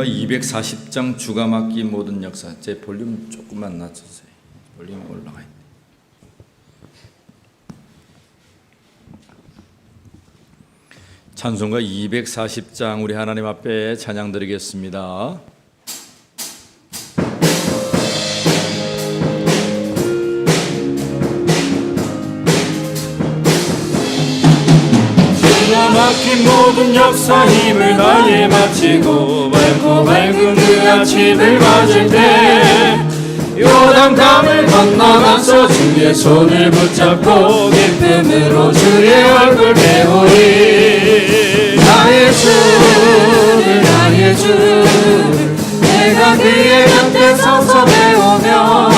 찬송가 240장 주가 맡긴 모든 역사. 제 볼륨 조금만 낮춰주세요. 볼륨 올라가 있네. 찬송가 240장 우리 하나님 앞에 찬양 드리겠습니다. 주가 막힌 모든 역사 힘을 다해 마치고 밝고 밝은 그 아침을 맞을 때 요단강을 건너가서 주의 손을 붙잡고 기쁨으로 주의 얼굴 배우리. 나의 주를 나의 주를 내가 그의 곁에 서서 배우며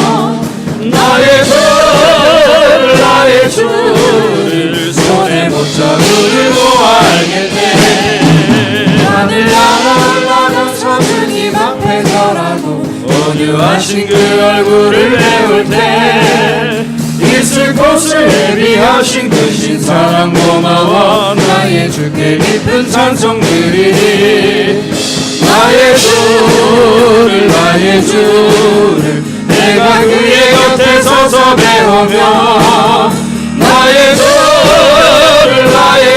나의 주를 나의 주를 손에 못 잡으를 보아 알겠네. 하늘 날아 올라가서 주님 앞에 서라고 온유하신 그 얼굴을 배울 때 있을 곳을 예비하신 그 신사랑 고마워 나의 주께 깊은 찬송 드리니. 나의 주를 나의 주를 내가 그의 곁에 서서 배우며 나의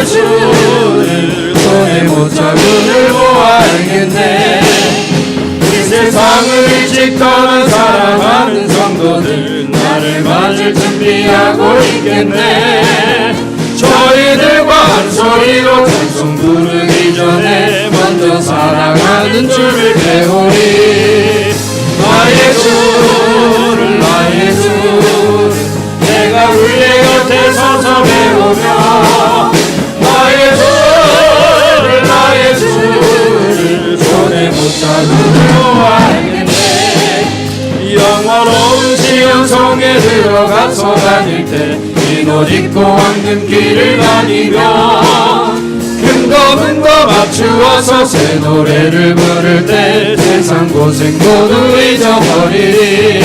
주를 손에 못 잡음을 보아 알겠네. 이 세상을 일찍 떠난 사랑하는 성도들 나를 맞을 준비하고 있겠네. 저희들과 한 소리로 찬송 부르기 전에 먼저 사랑하는 주를 배우리. 나의 주를 내가 그의 곁에 서서 배우며 나의 주를 손에 못 잡으려 알겠네. 영원로운 지연성에 들어가서 다닐 때 흰 옷 입고 황금길을 다니며 금거 맞추어서 새 노래를 부를 때 세상 고생 모두 잊어버리리.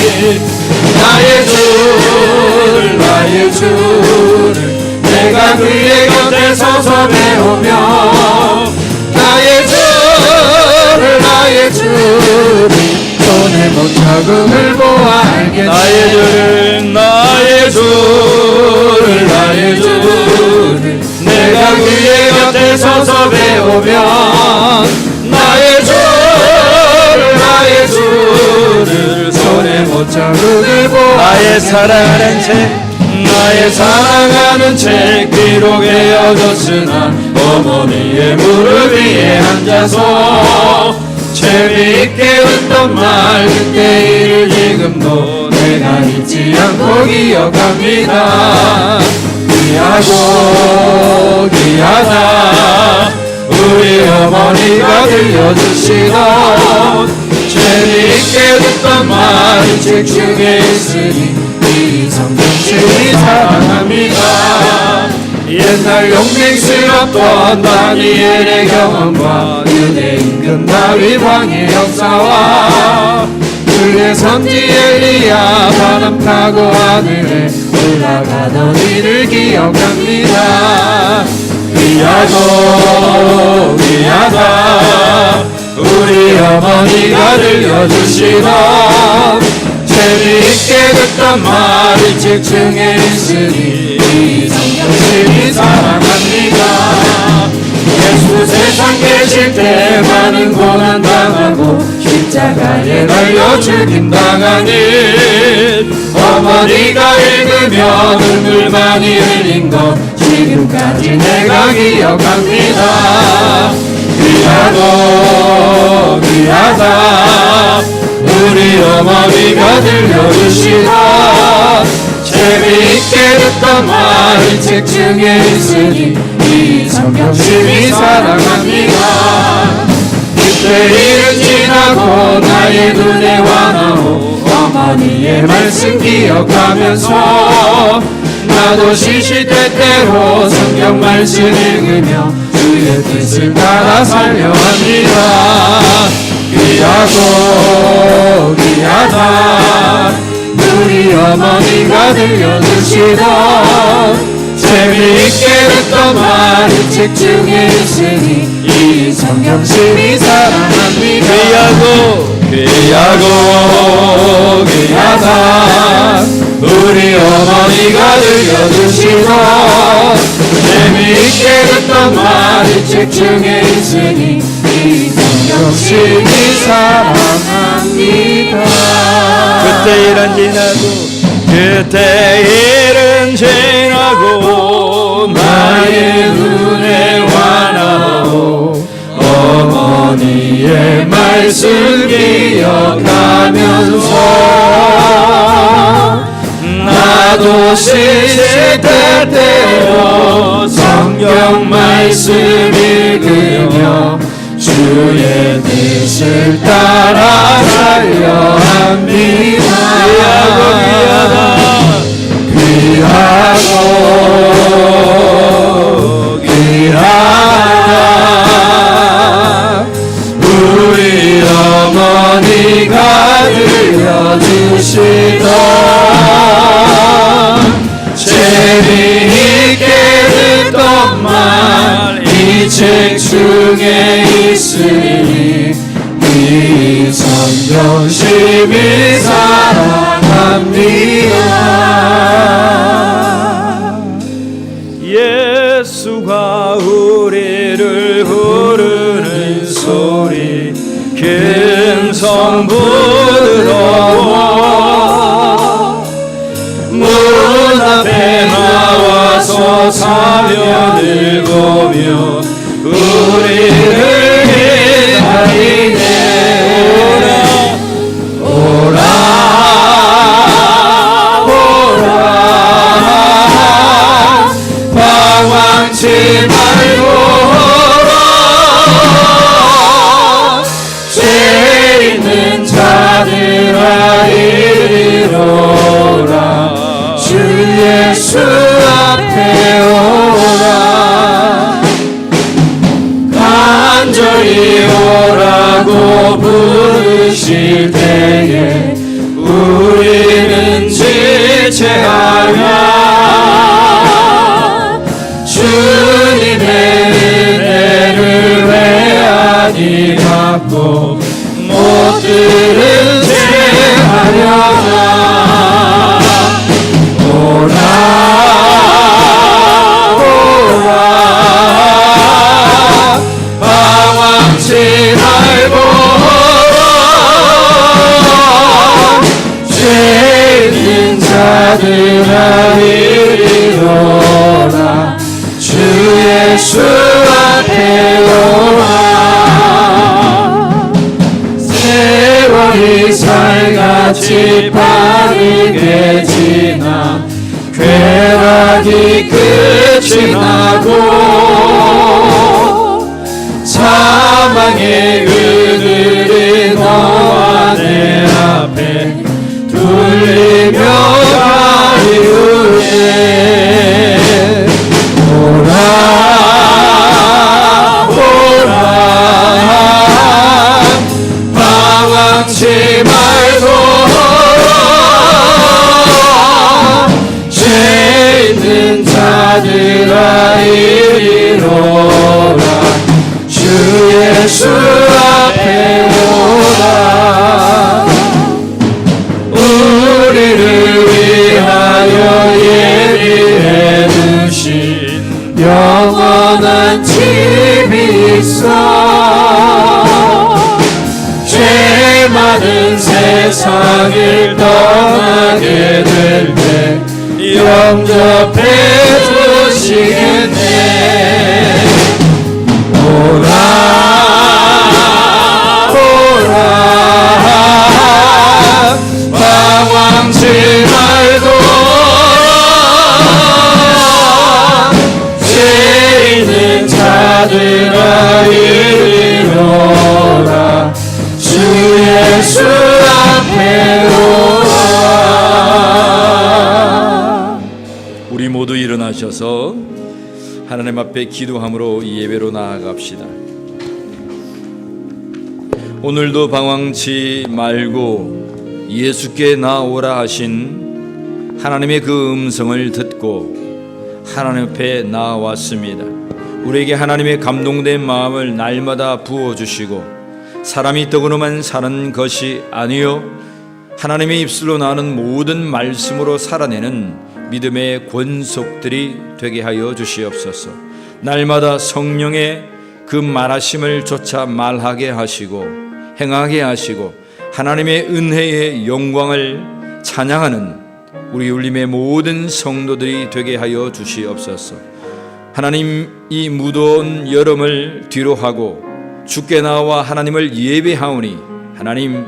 나의 주를 내가 그의 곁에 서서 배우며 나의 주를 손에 못 잡음을 보아 알겠네. 나의 주를 내가 그의 곁에 서서 배우며 나의 주를 손에 못 잡음을 보아 나의 사랑하는 책 비록 헤어졌으나 어머니의 무릎 위에 앉아서 재미있게 웃던 말 그때 일을 지금도 내가 잊지 않고 기억합니다. 귀하다 우리 어머니가 들려주시던 재미있게 듣던 말 책 중에 있으니 이 성경책이 사랑합니다. 옛날 용맹스럽던 다니엘의 경험과 유대 임금 다윗 왕의 역사와 그의 선지 엘리야 바람 타고 하늘에 올라가던 일을 기억합니다. 귀하다 우리 어머니가 들려주시던 재미있게 듣던 말이 책 중에 있으니 이 성경책이 사랑합니다. 예수 세상 계실 때 많은 고난 당하고 십자가에 달려 죽임당하니 어머니가 읽으며 눈물 많이 흘린 것 지금까지 내가 기억합니다. 귀하다 우리 어머니가 들려주시던 재미있게 듣던 말이 책 중에 있으니 이 성경책이 사랑합니다. 그때 일은 지나고 나의 눈에 와나오 어머니의 말씀 기억하면서 나도 시시때때로 성경 말씀 읽으며 주의 뜻을 따라 살려 합니다. 귀하다 우리 어머니가 들려주시던 재미있게 듣던 말이 책 중에 있으니 이 성경심이 사랑합니다. 귀하다 우리 어머니가 들려주시던 재미있게 듣던 말이 책 중에 있으니 이 성경심이 사랑합니다. 그때 일은 지나고 나의 눈에 환하오 어머니의 말씀 기억하면서 나도 시실 때때로 성경 말씀 읽으며 주의 뜻을 따라 살려 합니다. 귀하다 우리 어머니가 들려주시던 재미있게 듣던 말 이 책 중에 있으니 이 성경심이 사랑합니다. 예수가 우리를 부르는 소리 큰 성부들어 문 앞에 나와서 사면을 보며 우리를 기다리네. 오라 방황치 말고 죄 있는 자들아 이리로라 주 예수 앞에 오라 간절히 오라고 부르실 때에 우리는 지체하며 주님의 은혜를 외아니 받고 못 들은 죄 하려나. 오라 방황치 말고 죄 있는 자들아 이리로라 주 예수 앞에 오라. 세월이 살같이 빠르게 지나 쾌락이 끝이 나고 사망의 그늘이 너와 내 앞에 둘리며 가리우네. 오라 방황치 말고 죄 있는 자들아 이리로라 주 예수 앞에 오라. 우리를 위하여 예비해 두신 영원한 집이 있어 죄 많은 세상을 떠나게 될 때 영접해 주시겠네. 오라 방황치 말고 죄 있는 자들아 이리로라 주 예수 앞에 오라. 우리 모두 일어나셔서 하나님 앞에 기도함으로 이 예배로 나아갑시다. 오늘도 방황치 말고 예수께 나오라 하신 하나님의 그 음성을 듣고 하나님 앞에 나아왔습니다. 우리에게 하나님의 감동된 마음을 날마다 부어주시고 사람이 떡으로만 사는 것이 아니요 하나님의 입술로 나오는 모든 말씀으로 살아내는 믿음의 권속들이 되게 하여 주시옵소서. 날마다 성령의 그 말하심을 쫓아 말하게 하시고 행하게 하시고 하나님의 은혜의 영광을 찬양하는 우리 울림의 모든 성도들이 되게 하여 주시옵소서. 하나님, 이 무더운 여름을 뒤로하고 주께 나와 하나님을 예배하오니 하나님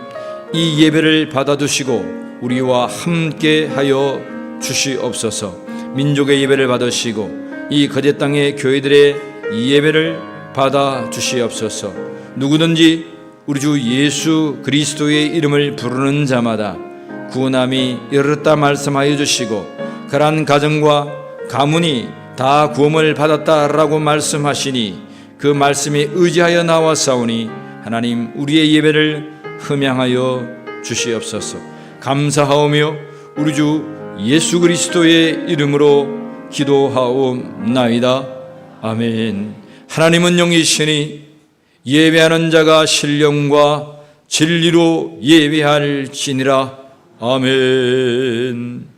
이 예배를 받아주시고 우리와 함께 하여 주시옵소서. 민족의 예배를 받으시고 이 거제 땅의 교회들의 예배를 받아 주시옵소서. 누구든지 우리 주 예수 그리스도의 이름을 부르는 자마다 구원함이 이르렀다 말씀하여 주시고 그러한 가정과 가문이 다 구원을 받았다라고 말씀하시니 그 말씀에 의지하여 나와싸우니 하나님 우리의 예배를 흠양하여 주시옵소서. 감사하오며 우리 주 예수 그리스도의 이름으로 기도하옵나이다. 아멘. 하나님은 영이시니 예배하는 자가 신령과 진리로 예배할지니라. 아멘.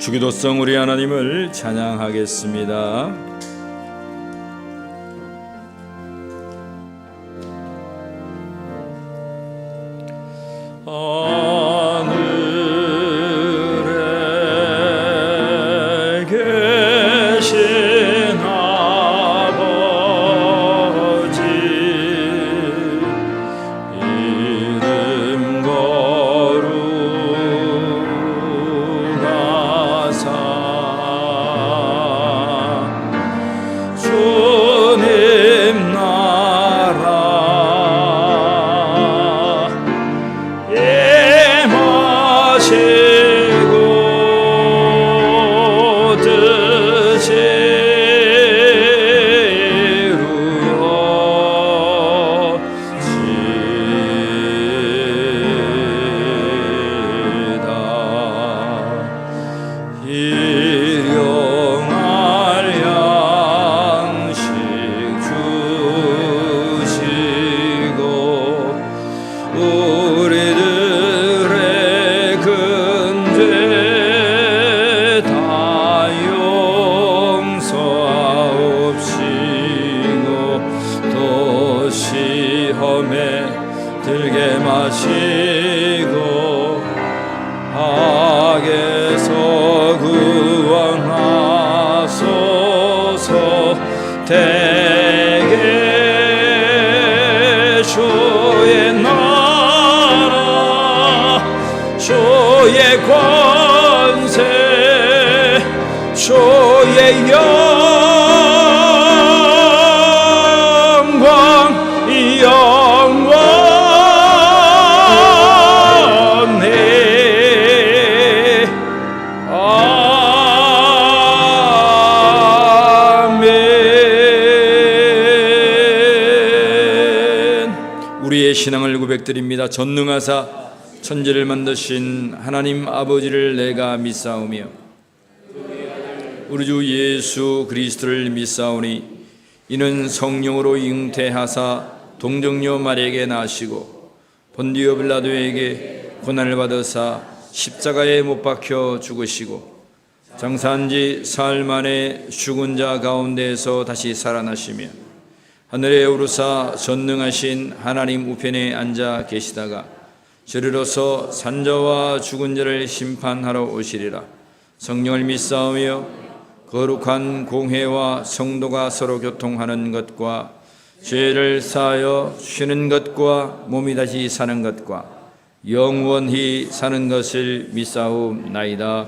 주기도성 우리 하나님을 찬양하겠습니다. 하늘에 계신 아버지 이름 주님 나라 예마시고 뜻이 이루어지다. 일용할 양식 주시고 우리들의 근죄 다 용서하옵시고 또 시험에 들게 마시고 악에서 구원하소서. 대개 주의 나라 주의 권세 주의 영광 영원히 우리의 신앙을 고백드립니다. 전능하사 천지를 만드신 하나님 아버지를 내가 믿사오며 우리 주 예수 그리스도를 믿사오니 이는 성령으로 잉태하사 동정녀 마리아에게 나시고 본디오 빌라도에게 고난을 받으사 십자가에 못 박혀 죽으시고 장사한 지 사흘 만에 죽은 자 가운데에서 다시 살아나시며 하늘에 오르사 전능하신 하나님 우편에 앉아 계시다가 저리로서 산자와 죽은 자를 심판하러 오시리라. 성령을 믿사오며 거룩한 공회와 성도가 서로 교통하는 것과 죄를 사하여 쉬는 것과 몸이 다시 사는 것과 영원히 사는 것을 믿사옵나이다.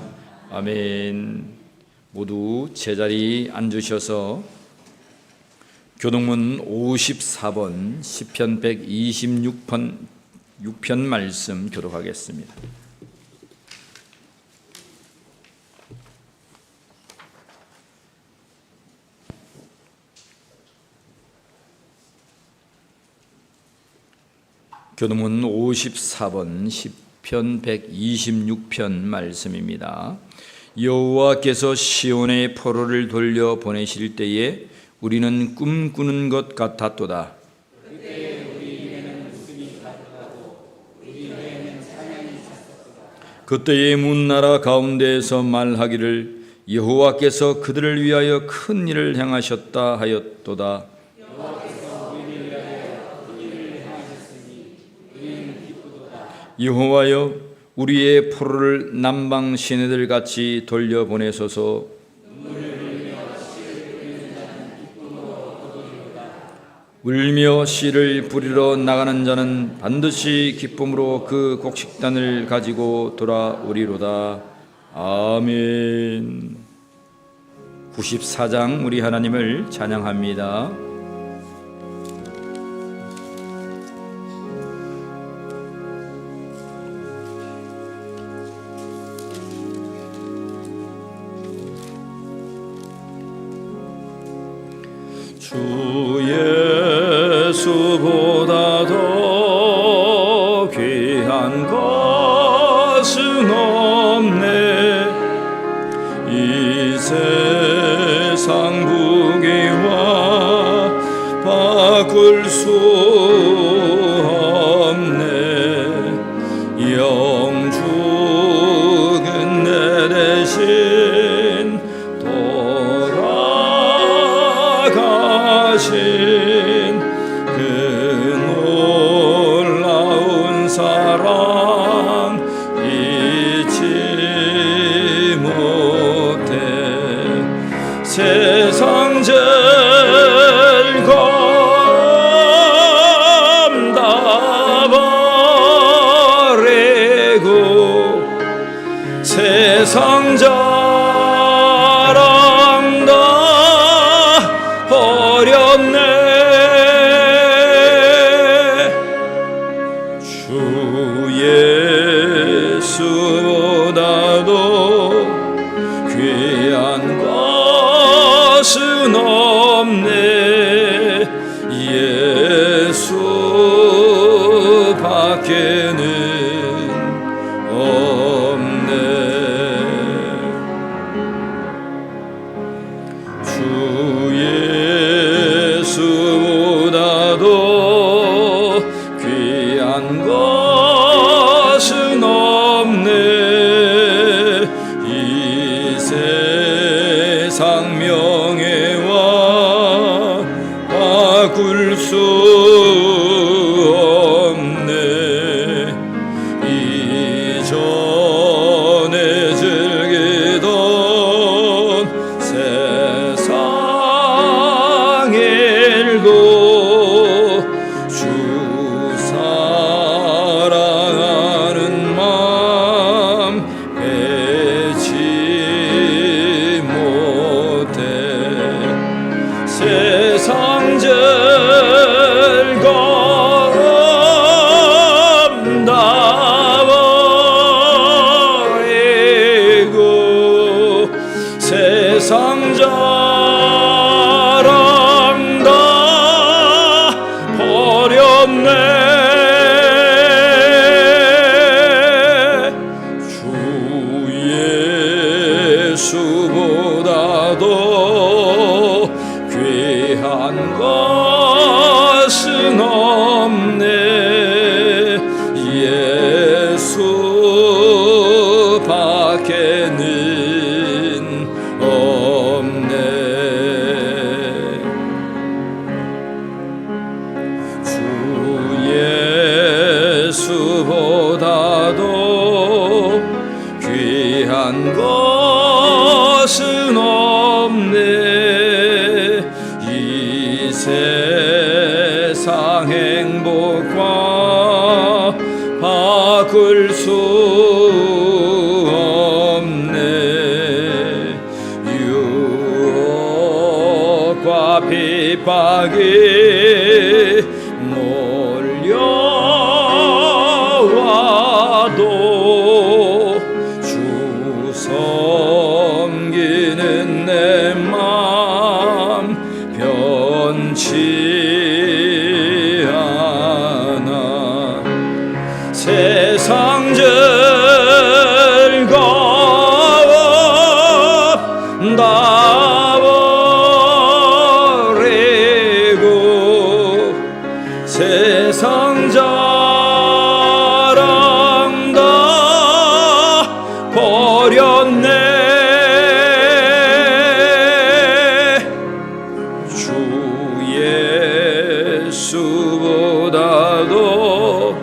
아멘. 모두 제자리 앉으셔서 교동문 54번 시편 126편 6편 말씀 교독하겠습니다. 교동문 54번 시편 126편 말씀입니다. 여호와께서 시온의 포로를 돌려 보내실 때에 우리는 꿈꾸는 것 같았도다. 그때의 문나라 가운데에서 말하기를 여호와께서 그들을 위하여 큰 일을 행하셨다 하였도다. 여호와여, 우리의 포로를 남방 시내들 같이 돌려보내소서. 울며 씨를 부리러 나가는 자는 반드시 기쁨으로 그 곡식단을 가지고 돌아오리로다. 아멘. 94장 우리 하나님을 찬양합니다. 주 예수보다 더 귀한 것은 없네. 이 세상 부귀와 바꿀 수 없네. 영죽은 내 대신 그 놀라운 사랑 잊지 못해. 세상 즐거움 다 버리고 세상 자랑 다 버렸네. 예수보다도 귀한 것은 없네. 예수밖에는 없네. 주 예수보다도 귀한 것은 없네. 이 세상 명예와 바꿀 수 없네. 이전에 즐기던 세상 일도 주 사랑하는 마음 빼지 못해. 세상 즐거움 다 버리고 세상 자랑 다 버렸네. 예수보다도 귀한 것은 없네. 예수밖에는 없네. 주 예수보다도 귀한 것은 없네. 이 세상 행복과 바꿀 수 없네. 유혹과 핍박 몰려와도 주 섬기는 내 맘 변치 않아. 세상 즐거움 다 버리고 세상 자랑 다 버렸네. 주 예수보다도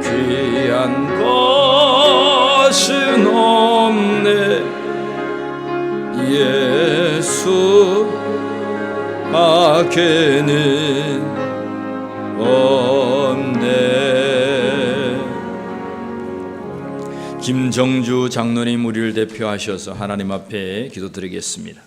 귀한 것은 없네. 예수 밖에는 없네. 김정주 장로님 우리를 대표하셔서 하나님 앞에 기도드리겠습니다.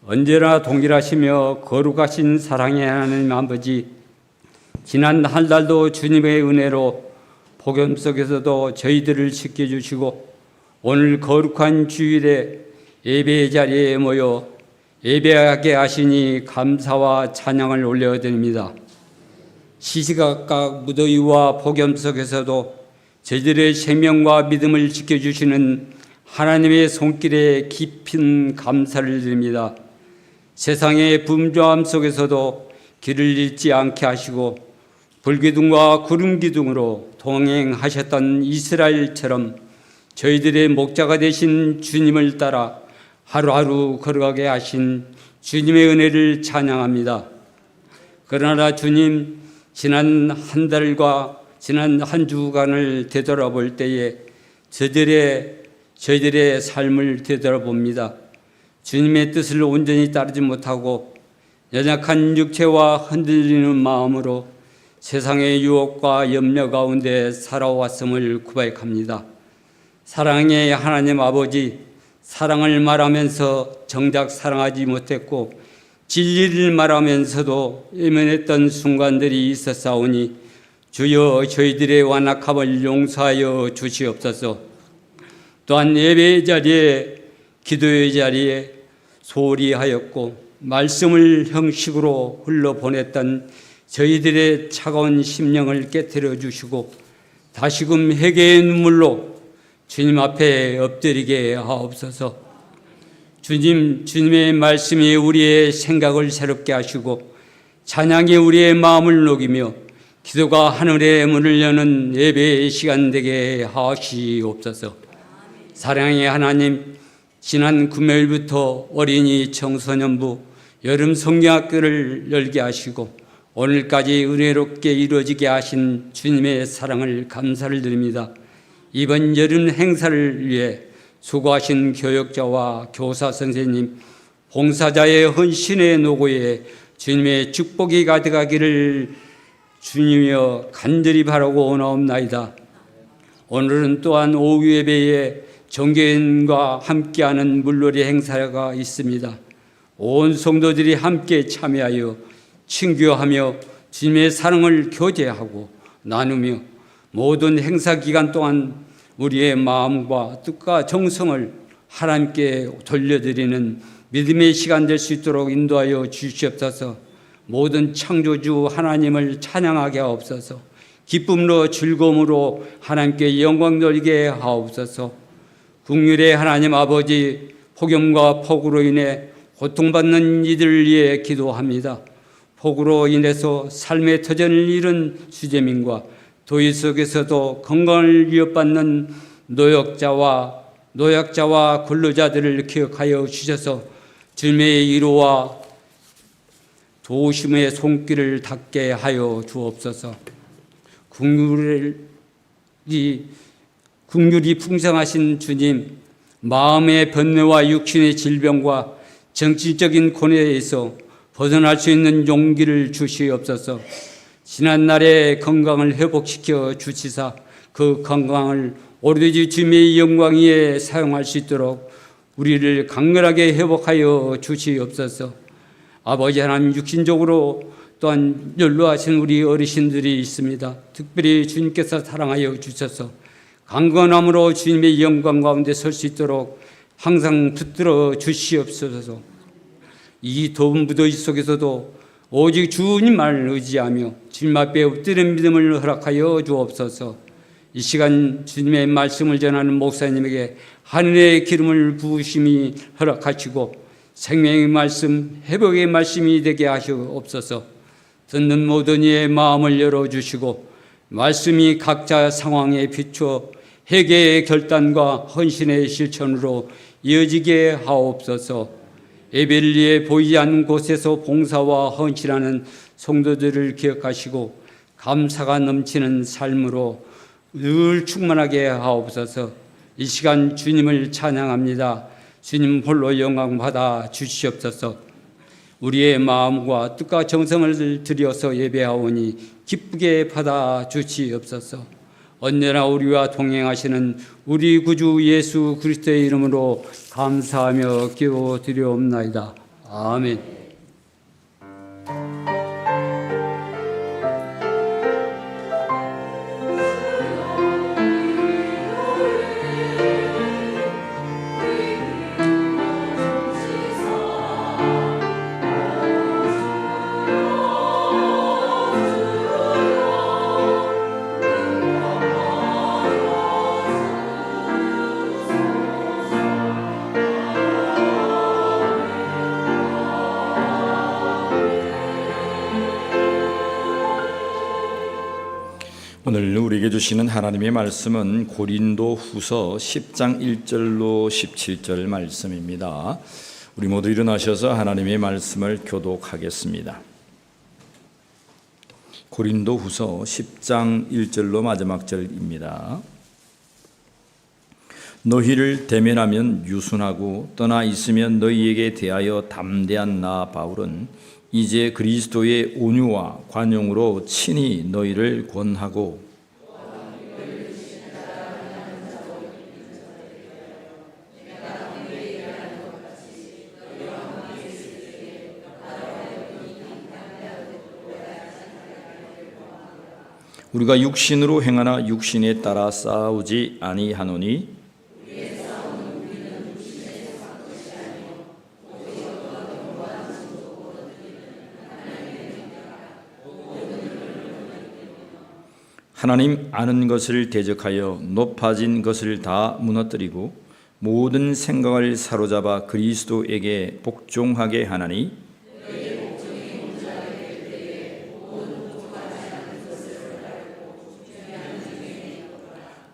언제나 동일하시며 거룩하신 사랑의 하나님 아버지, 지난 한 달도 주님의 은혜로 복음 속에서도 저희들을 지켜주시고 오늘 거룩한 주일에 예배의 자리에 모여 예배하게 하시니 감사와 찬양을 올려드립니다. 시시각각 무더위와 폭염 속에서도 저희들의 생명과 믿음을 지켜주시는 하나님의 손길에 깊은 감사를 드립니다. 세상의 분주함 속에서도 길을 잃지 않게 하시고 불기둥과 구름기둥으로 동행하셨던 이스라엘처럼 저희들의 목자가 되신 주님을 따라 하루하루 걸어가게 하신 주님의 은혜를 찬양합니다. 그러나 주님, 지난 한 달과 지난 한 주간을 되돌아볼 때에 저희들의 삶을 되돌아봅니다. 주님의 뜻을 온전히 따르지 못하고 연약한 육체와 흔들리는 마음으로 세상의 유혹과 염려 가운데 살아왔음을 고백합니다. 사랑의 하나님 아버지, 사랑을 말하면서 정작 사랑하지 못했고 진리를 말하면서도 외면했던 순간들이 있었사오니 주여 저희들의 완악함을 용서하여 주시옵소서. 또한 예배의 자리에 기도의 자리에 소홀히 하였고 말씀을 형식으로 흘러보냈던 저희들의 차가운 심령을 깨트려 주시고 다시금 회개의 눈물로 주님 앞에 엎드리게 하옵소서. 주님의 말씀이 우리의 생각을 새롭게 하시고 찬양이 우리의 마음을 녹이며 기도가 하늘의 문을 여는 예배의 시간 되게 하시옵소서. 사랑의 하나님, 지난 금요일부터 어린이 청소년부 여름 성경학교를 열게 하시고 오늘까지 은혜롭게 이루어지게 하신 주님의 사랑을 감사를 드립니다. 이번 여름 행사를 위해 수고하신 교역자와 교사 선생님, 봉사자의 헌신의 노고에 주님의 축복이 가득하기를 주님이여 간절히 바라고 원하옵나이다. 오늘은 또한 오후 예배에 종교인과 함께하는 물놀이 행사가 있습니다. 온 성도들이 함께 참여하여 친교하며 주님의 사랑을 교제하고 나누며 모든 행사 기간 동안 우리의 마음과 뜻과 정성을 하나님께 돌려드리는 믿음의 시간 될 수 있도록 인도하여 주시옵소서. 모든 창조주 하나님을 찬양하게 하옵소서. 기쁨으로 즐거움으로 하나님께 영광 돌리게 하옵소서. 국률의 하나님 아버지, 폭염과 폭우로 인해 고통받는 이들을 위해 기도합니다. 폭우로 인해서 삶의 터전을 잃은 수재민과 도의 속에서도 건강을 위협받는 노약자와 근로자들을 기억하여 주셔서 주님의 위로와 도우심의 손길을 닿게 하여 주옵소서. 국률이 풍성하신 주님, 마음의 번뇌와 육신의 질병과 정신적인 고뇌에서 벗어날 수 있는 용기를 주시옵소서. 지난날의 건강을 회복시켜 주시사 그 건강을 오로지 주님의 영광 위에 사용할 수 있도록 우리를 강건하게 회복하여 주시옵소서. 아버지 하나님, 육신적으로 또한 연로하신 우리 어르신들이 있습니다. 특별히 주님께서 사랑하여 주셔서 강건함으로 주님의 영광 가운데 설 수 있도록 항상 붙들어 주시옵소서. 이 더운 무더위 속에서도 오직 주님만을 의지하며 주님 앞에 엎드린 믿음을 허락하여 주옵소서. 이 시간 주님의 말씀을 전하는 목사님에게 하늘의 기름을 부으심이 허락하시고 생명의 말씀, 회복의 말씀이 되게 하시옵소서. 듣는 모든 이의 마음을 열어주시고 말씀이 각자 상황에 비추어 회개의 결단과 헌신의 실천으로 이어지게 하옵소서. 예배를 위해 보이지 않는 곳에서 봉사와 헌신하는 성도들을 기억하시고 감사가 넘치는 삶으로 늘 충만하게 하옵소서. 이 시간 주님을 찬양합니다. 주님 홀로 영광 받아 주시옵소서. 우리의 마음과 뜻과 정성을 들여서 예배하오니 기쁘게 받아 주시옵소서. 언제나 우리와 동행하시는 우리 구주 예수 그리스도의 이름으로 감사하며 기도드리옵나이다. 아멘. 오늘 우리에게 주시는 하나님의 말씀은 고린도 후서 10장 1절로 17절 말씀입니다. 우리 모두 일어나셔서 하나님의 말씀을 교독하겠습니다. 고린도 후서 10장 1절로 마지막 절입니다. 너희를 대면하면 유순하고 떠나 있으면 너희에게 대하여 담대한 나 바울은 이제 그리스도의 온유와 관용으로 친히 너희를 권하고 우리가 육신으로 행하나 육신에 따라 싸우지 아니하노니 하나님 아는 것을 대적하여 높아진 것을 다 무너뜨리고 모든 생각을 사로잡아 그리스도에게 복종하게 하나니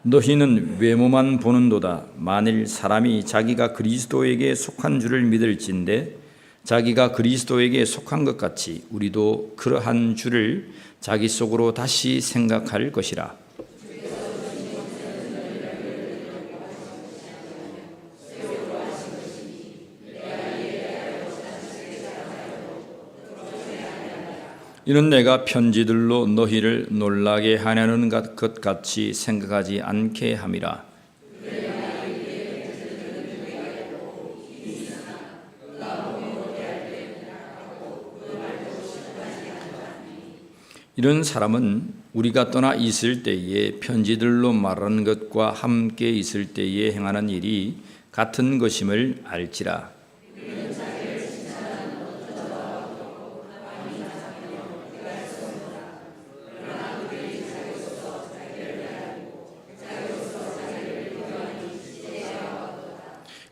너희는 외모만 보는도다. 만일 사람이 자기가 그리스도에게 속한 줄을 믿을진대 자기가 그리스도에게 속한 것 같이 우리도 그러한 줄을 자기 속으로 다시 생각할 것이라. 이는 내가 편지들로 너희를 놀라게 하려는 것 같이 생각하지 않게 함이라. 이런 사람은 우리가 떠나 있을 때에 편지들로 말하는 것과 함께 있을 때에 행하는 일이 같은 것임을 알지라.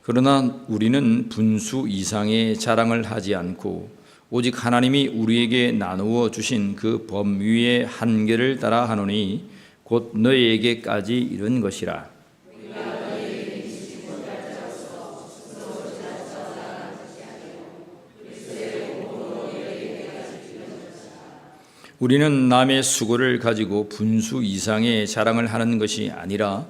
그러나 우리는 분수 이상의 자랑을 하지 않고 오직 하나님이 우리에게 나누어 주신 그 범위의 한계를 따라 하노니 곧 너희에게까지 이른 것이라. 우리는 남의 수고를 가지고 분수 이상의 자랑을 하는 것이 아니라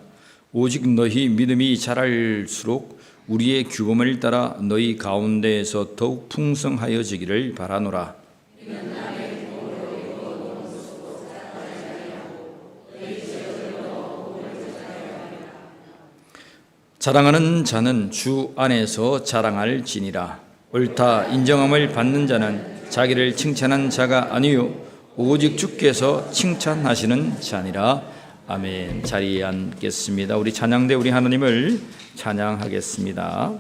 오직 너희 믿음이 자랄수록 우리의 규범을 따라 너희 가운데에서 더욱 풍성하여지기를 바라노라. 자랑하는 자는 주 안에서 자랑할지니라. 옳다 인정함을 받는 자는 자기를 칭찬한 자가 아니요 오직 주께서 칭찬하시는 자니라. 아멘. 자리에 앉겠습니다. 우리 찬양대 우리 하나님을 찬양하겠습니다.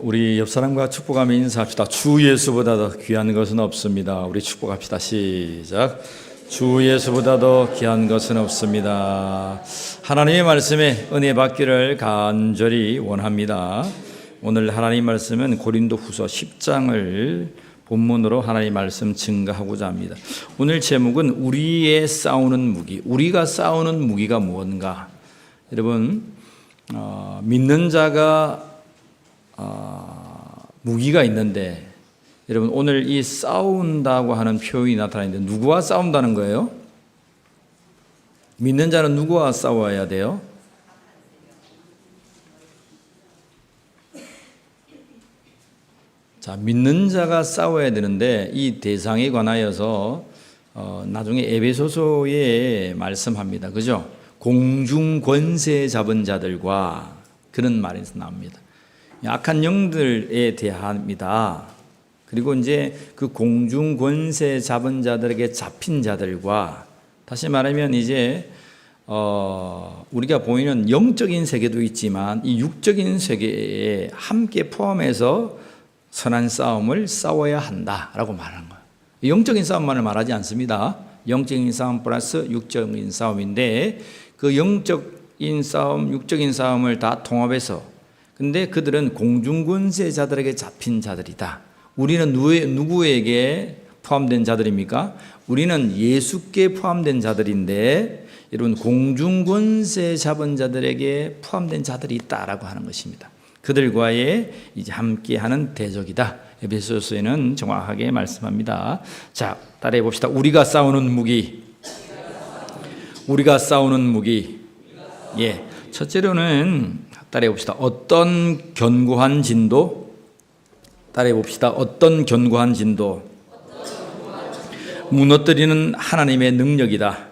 우리 옆 사람과 축복하며 인사합시다. 주 예수보다 더 귀한 것은 없습니다. 우리 축복합시다. 시작. 주 예수보다 더 귀한 것은 없습니다. 하나님의 말씀에 은혜 받기를 간절히 원합니다. 오늘 하나님 말씀은 고린도후서 10장을 본문으로 하나님 말씀 증거하고자 합니다. 오늘 제목은 우리의 싸우는 무기. 우리가 싸우는 무기가 무엇인가? 여러분, 믿는 자가 무기가 있는데, 여러분 오늘 이 싸운다고 하는 표현이 나타나는데 누구와 싸운다는 거예요? 믿는 자는 누구와 싸워야 돼요? 자, 믿는 자가 싸워야 되는데 이 대상에 관하여서 나중에 에베소서에 말씀합니다. 그죠? 공중 권세 잡은 자들과 그런 말에서 나옵니다. 악한 영들에 대합니다. 그리고 이제 그 공중 권세 잡은 자들에게 잡힌 자들과, 다시 말하면 이제 우리가 보이는 영적인 세계도 있지만 이 육적인 세계에 함께 포함해서 선한 싸움을 싸워야 한다라고 말하는 거예요. 영적인 싸움만을 말하지 않습니다. 영적인 싸움 플러스 육적인 싸움인데, 그 영적인 싸움, 육적인 싸움을 다 통합해서, 근데 그들은 공중권세자들에게 잡힌 자들이다. 우리는 누구에게 포함된 자들입니까? 우리는 예수께 포함된 자들인데, 여러분 공중권세 잡은 자들에게 포함된 자들이 있다라고 하는 것입니다. 그들과의 이제 함께하는 대적이다. 에베소서에는 정확하게 말씀합니다. 자, 따라해 봅시다. 우리가 싸우는 무기. 우리가 싸우는 무기. 예, 첫째로는 따라해 봅시다. 어떤 견고한 진도? 따라해 봅시다. 어떤 견고한 진도? 무너뜨리는 하나님의 능력이다.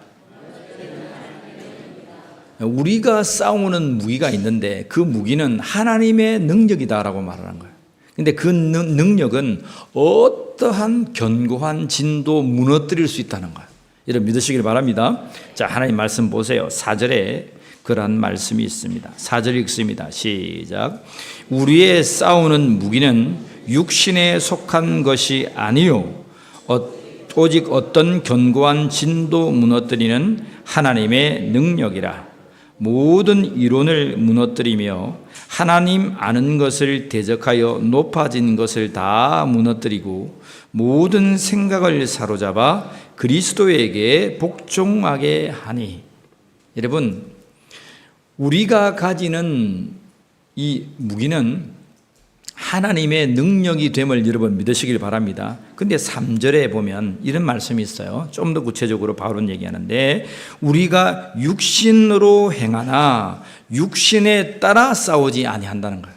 우리가 싸우는 무기가 있는데 그 무기는 하나님의 능력이다라고 말하는 거예요. 근데 그 능력은 어떠한 견고한 진도 무너뜨릴 수 있다는 거예요. 여러분 믿으시길 바랍니다. 자, 하나님 말씀 보세요. 4절에 그러한 말씀이 있습니다. 4절 읽습니다. 시작. 우리의 싸우는 무기는 육신에 속한 것이 아니요 오직 어떤 견고한 진도 무너뜨리는 하나님의 능력이라. 모든 이론을 무너뜨리며 하나님 아는 것을 대적하여 높아진 것을 다 무너뜨리고 모든 생각을 사로잡아 그리스도에게 복종하게 하니. 여러분, 우리가 가지는 이 무기는 하나님의 능력이 됨을 여러분 믿으시길 바랍니다. 근데 3절에 보면 이런 말씀이 있어요. 좀 더 구체적으로 바울은 얘기하는데, 우리가 육신으로 행하나 육신에 따라 싸우지 아니한다는 거예요.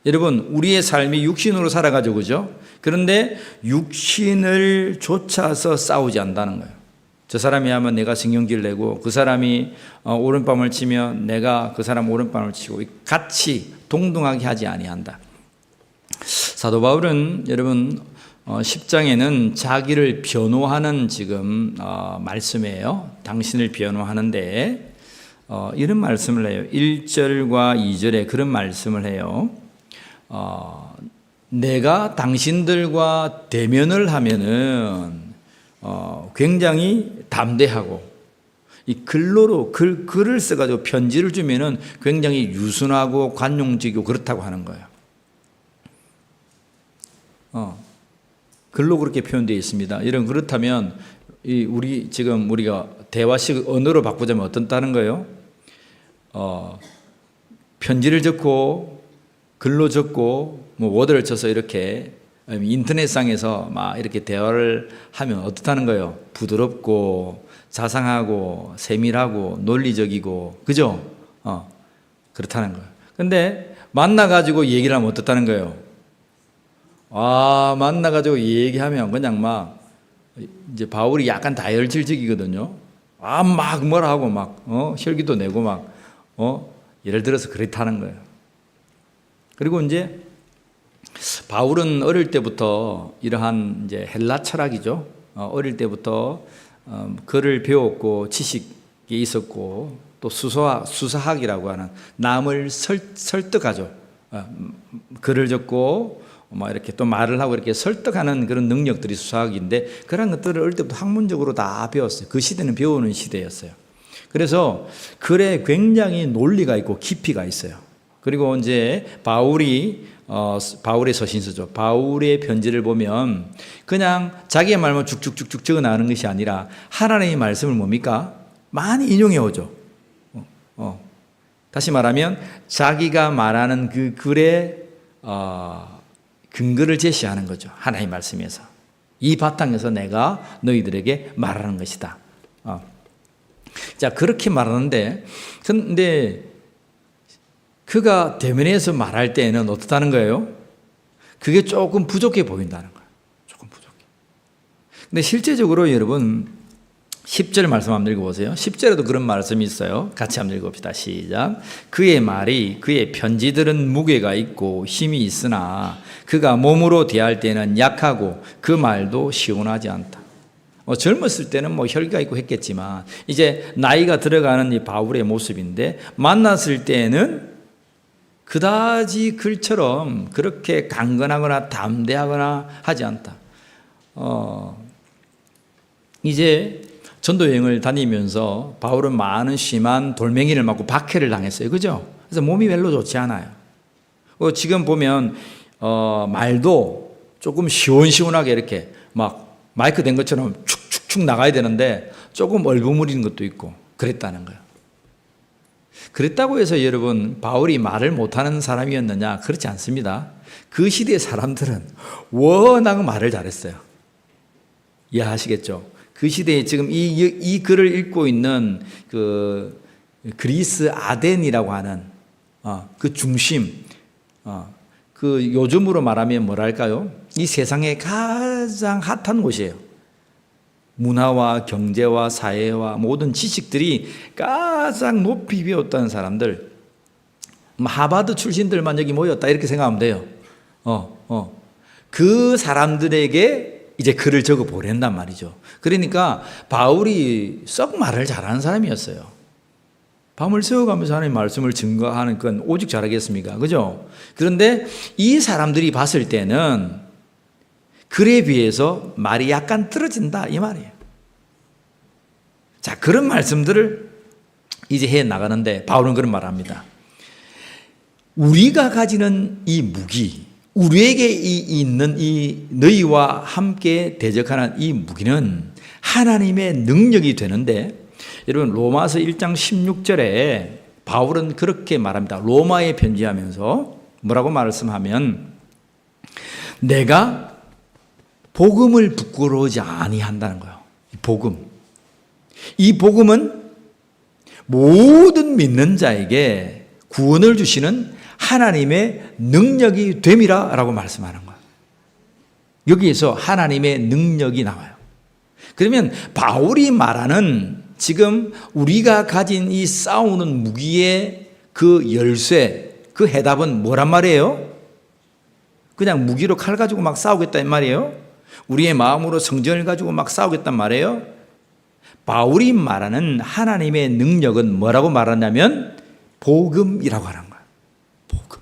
여러분, 우리의 삶이 육신으로 살아가지고, 그죠? 그런데 육신을 쫓아서 싸우지 않는다는 거예요. 저 사람이 하면 내가 신경질 내고, 그 사람이 오른밤을 치면 내가 그 사람 오른밤을 치고, 같이 동등하게 하지 아니한다. 사도 바울은 여러분 10장에는 자기를 변호하는 지금 말씀이에요. 당신을 변호하는데 이런 말씀을 해요. 1절과 2절에 그런 말씀을 해요. 내가 당신들과 대면을 하면은 굉장히 담대하고, 이 글로로 글을 써가지고 편지를 주면은 굉장히 유순하고 관용적이고 그렇다고 하는 거예요. 글로 그렇게 표현되어 있습니다. 그렇다면 우리가 대화식 언어로 바꾸자면 어떻다는 거예요? 편지를 적고 글로 적고 워드를 쳐서 이렇게 인터넷상에서 막 이렇게 대화를 하면 어떻다는 거예요? 부드럽고 자상하고 세밀하고 논리적이고, 그죠? 그렇다는 거예요. 근데 만나가지고 얘기를 하면 어떻다는 거예요? 만나가지고 얘기하면 그냥 막, 이제 바울이 약간 다혈질적이거든요. 막 뭐라 하고 막, 혈기도 내고 막, 예를 들어서 그렇다는 거예요. 그리고 이제 바울은 어릴 때부터 이러한 이제 헬라 철학이죠. 어릴 때부터 글을 배웠고 지식이 있었고, 또 수사학이라고 하는 남을 설득하죠. 글을 적고 막 이렇게 또 말을 하고 이렇게 설득하는 그런 능력들이 수학인데 그런 것들을 어릴 때부터 학문적으로 다 배웠어요. 그 시대는 배우는 시대였어요. 그래서 글에 굉장히 논리가 있고 깊이가 있어요. 그리고 이제 바울의 서신서죠. 바울의 편지를 보면 그냥 자기의 말만 쭉쭉쭉쭉 적어 나가는 것이 아니라 하나님의 말씀을 뭡니까? 많이 인용해 오죠. 다시 말하면 자기가 말하는 그 글의 근거를 제시하는 거죠. 하나님의 말씀에서. 이 바탕에서 내가 너희들에게 말하는 것이다. 자, 그렇게 말하는데, 근데 그가 대면에서 말할 때에는 어떻다는 거예요? 그게 조금 부족해 보인다는 거예요. 조금 부족해. 근데 실제적으로 여러분, 10절 말씀 한번 읽어보세요. 10절에도 그런 말씀이 있어요. 같이 한번 읽어봅시다. 시작. 그의 말이, 그의 편지들은 무게가 있고 힘이 있으나 그가 몸으로 대할 때는 약하고 그 말도 시원하지 않다. 젊었을 때는 혈기가 있고 했겠지만 이제 나이가 들어가는 이 바울의 모습인데 만났을 때는 그다지 글처럼 그렇게 강건하거나 담대하거나 하지 않다. 이제 전도 여행을 다니면서 바울은 많은 심한 돌멩이를 맞고 박해를 당했어요. 그죠? 그래서 몸이 별로 좋지 않아요. 지금 보면 말도 조금 시원시원하게 이렇게 막 마이크 된 것처럼 축축축 나가야 되는데 조금 얼버무리는 것도 있고 그랬다는 거예요. 그랬다고 해서 여러분 바울이 말을 못하는 사람이었느냐? 그렇지 않습니다. 그 시대의 사람들은 워낙 말을 잘했어요. 이해하시겠죠? 그 시대에 지금 이 글을 읽고 있는 그 그리스 아덴이라고 하는 그 중심, 그 요즘으로 말하면 뭐랄까요? 이 세상의 가장 핫한 곳이에요. 문화와 경제와 사회와 모든 지식들이 가장 높이 배웠다는 사람들, 하버드 출신들만 여기 모였다 이렇게 생각하면 돼요. 그 사람들에게 이제 글을 적어 보낸단 말이죠. 그러니까 바울이 썩 말을 잘하는 사람이었어요. 밤을 새워가면서 하나님의 말씀을 증거하는 건 오직 잘하겠습니까? 그죠? 그런데 이 사람들이 봤을 때는 글에 비해서 말이 약간 떨어진다 이 말이에요. 자, 그런 말씀들을 이제 해 나가는데 바울은 그런 말을 합니다. 우리가 가지는 이 무기, 우리에게 있는 이 너희와 함께 대적하는 이 무기는 하나님의 능력이 되는데, 여러분 로마서 1장 16절에 바울은 그렇게 말합니다. 로마에 편지하면서 뭐라고 말씀하면 내가 복음을 부끄러워하지 아니한다는 거예요. 이 복음은 모든 믿는 자에게 구원을 주시는 하나님의 능력이 됨이라 라고 말씀하는 거예요. 여기에서 하나님의 능력이 나와요. 그러면 바울이 말하는 지금 우리가 가진 이 싸우는 무기의 그 열쇠, 그 해답은 뭐란 말이에요? 그냥 무기로 칼 가지고 막 싸우겠다는 말이에요? 우리의 마음으로 성전을 가지고 막 싸우겠단 말이에요? 바울이 말하는 하나님의 능력은 뭐라고 말하냐면 복음이라고 하는 거예요. 복음.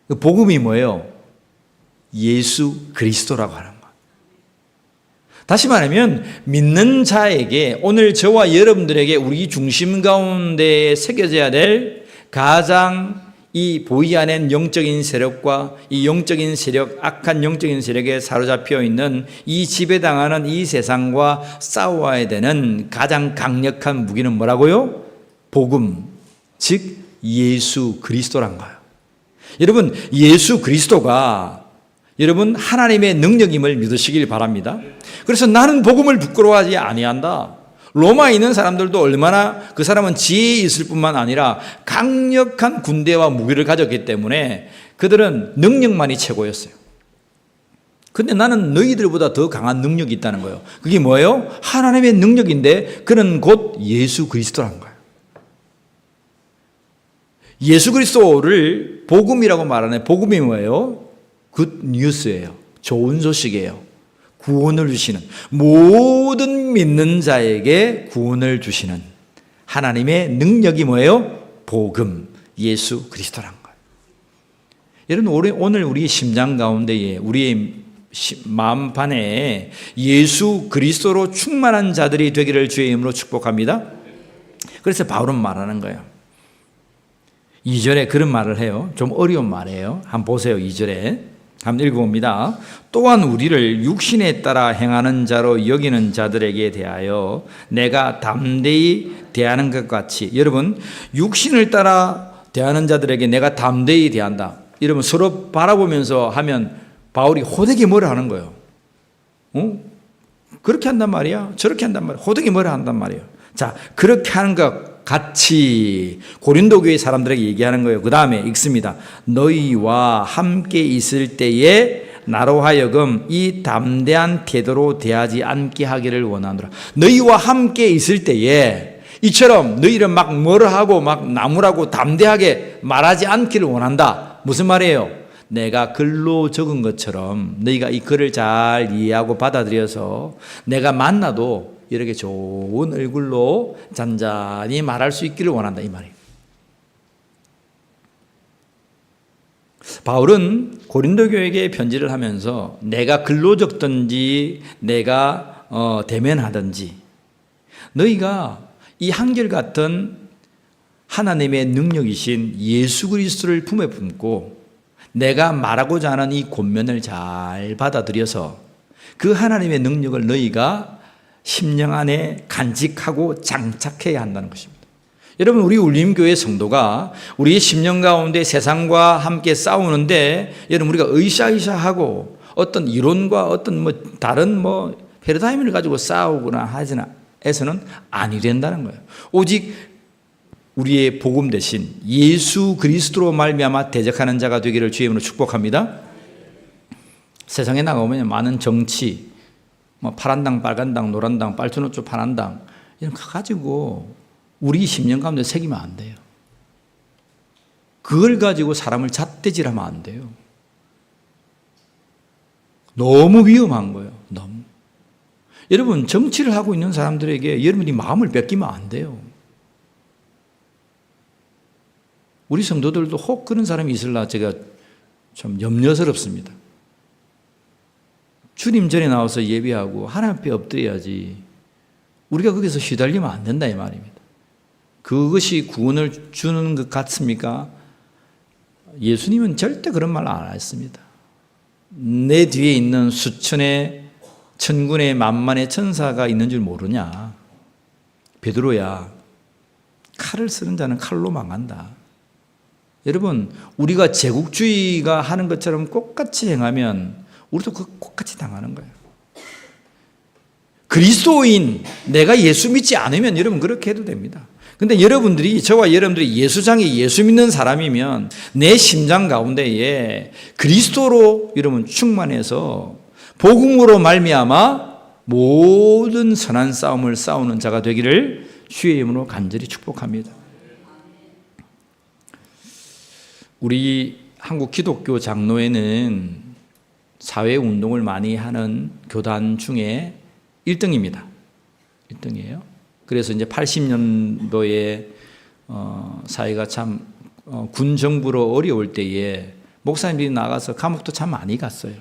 그 복음이 뭐예요? 예수 그리스도라고 하는 거예요. 다시 말하면 믿는 자에게, 오늘 저와 여러분들에게 우리 중심 가운데 새겨져야 될 가장 이 보이 않는 영적인 세력과 이 영적인 세력, 악한 영적인 세력에 사로잡혀 있는 이 지배당하는 이 세상과 싸워야 되는 가장 강력한 무기는 뭐라고요? 복음, 즉 예수 그리스도란 거예요. 여러분, 예수 그리스도가 여러분 하나님의 능력임을 믿으시길 바랍니다. 그래서 나는 복음을 부끄러워하지 아니한다. 로마에 있는 사람들도 얼마나 그 사람은 지혜 있을 뿐만 아니라 강력한 군대와 무기를 가졌기 때문에 그들은 능력만이 최고였어요. 근데 나는 너희들보다 더 강한 능력이 있다는 거예요. 그게 뭐예요? 하나님의 능력인데 그는 곧 예수 그리스도라는 거예요. 예수 그리스도를 복음이라고 말하는, 복음이 뭐예요? 굿 뉴스예요. 좋은 소식이에요. 구원을 주시는, 모든 믿는 자에게 구원을 주시는 하나님의 능력이 뭐예요? 복음, 예수 그리스도란 거예요. 여러분, 오늘 우리 심장 가운데에 우리의 마음판에 예수 그리스도로 충만한 자들이 되기를 주의 이름으로 축복합니다. 그래서 바울은 말하는 거예요. 2절에 그런 말을 해요. 좀 어려운 말이에요. 한번 보세요. 2절에 한번 읽어봅니다. 또한 우리를 육신에 따라 행하는 자로 여기는 자들에게 대하여 내가 담대히 대하는 것 같이, 여러분, 육신을 따라 대하는 자들에게 내가 담대히 대한다. 여러분, 서로 바라보면서 하면 바울이 호되게 뭐라 하는 거예요. 그렇게 한단 말이야, 저렇게 한단 말이야, 호되게 뭐라 한단 말이에요. 자, 그렇게 하는 것 같이 고린도 교회 사람들에게 얘기하는 거예요. 그 다음에 읽습니다. 너희와 함께 있을 때에 나로 하여금 이 담대한 태도로 대하지 않게 하기를 원하노라. 너희와 함께 있을 때에 이처럼 너희를 막 뭐라 하고 막 나무라고 담대하게 말하지 않기를 원한다. 무슨 말이에요? 내가 글로 적은 것처럼 너희가 이 글을 잘 이해하고 받아들여서 내가 만나도 이렇게 좋은 얼굴로 잔잔히 말할 수 있기를 원한다, 이 말이에요. 바울은 고린도 교회에게 편지를 하면서 내가 글로 적든지 내가 대면하든지 너희가 이 한결같은 하나님의 능력이신 예수 그리스도를 품에 품고 내가 말하고자 하는 이 권면을 잘 받아들여서 그 하나님의 능력을 너희가 심령 안에 간직하고 장착해야 한다는 것입니다. 여러분, 우리 울림교회 성도가 우리의 심령 가운데 세상과 함께 싸우는데 여러분, 우리가 으쌰으쌰하고 어떤 이론과 어떤 다른 패러다임을 가지고 싸우거나 하지나 해서는 아니 된다는 거예요. 오직 우리의 복음 대신 예수 그리스도로 말미암아 대적하는 자가 되기를 주의 이름으로 축복합니다. 세상에 나가보면 많은 정치, 파란당, 빨간당, 노란당, 빨주노초, 파란당 이런 거 가지고 우리 심령 가운데 새기면 안 돼요. 그걸 가지고 사람을 잣대질하면 안 돼요. 너무 위험한 거예요. 너무. 여러분, 정치를 하고 있는 사람들에게 여러분이 마음을 뺏기면 안 돼요. 우리 성도들도 혹 그런 사람이 있을라 제가 좀 염려스럽습니다. 주님 전에 나와서 예배하고 하나님 앞에 엎드려야지 우리가 거기서 휘달리면 안 된다, 이 말입니다. 그것이 구원을 주는 것 같습니까? 예수님은 절대 그런 말 안 했습니다. 내 뒤에 있는 수천의 천군의 만만의 천사가 있는 줄 모르냐? 베드로야, 칼을 쓰는 자는 칼로 망한다. 여러분, 우리가 제국주의가 하는 것처럼 똑같이 행하면 우리도 그 똑같이 당하는 거예요. 그리스도인, 내가 예수 믿지 않으면 여러분 그렇게 해도 됩니다. 근데 여러분들이, 저와 여러분들이 예수장에 예수 믿는 사람이면 내 심장 가운데에 그리스도로 여러분 충만해서 복음으로 말미암아 모든 선한 싸움을 싸우는 자가 되기를 주의 이름으로 간절히 축복합니다. 우리 한국 기독교 장로회는 사회운동을 많이 하는 교단 중에 1등입니다. 1등이에요. 그래서 이제 80년도에 사회가 참 군 정부로 어려울 때에 목사님들이 나가서 감옥도 참 많이 갔어요.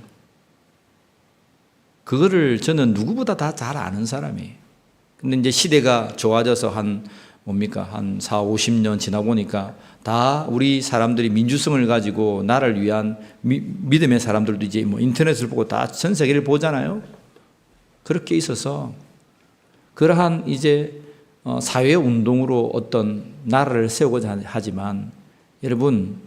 그거를 저는 누구보다 다 잘 아는 사람이에요. 근데 이제 시대가 좋아져서 한 4, 50년 지나고 보니까 다 우리 사람들이 민주성을 가지고 나를 위한 믿음의 사람들도 이제 인터넷을 보고 다 전 세계를 보잖아요. 그렇게 있어서 그러한 이제 사회 운동으로 어떤 나라를 세우고자 하지만 여러분,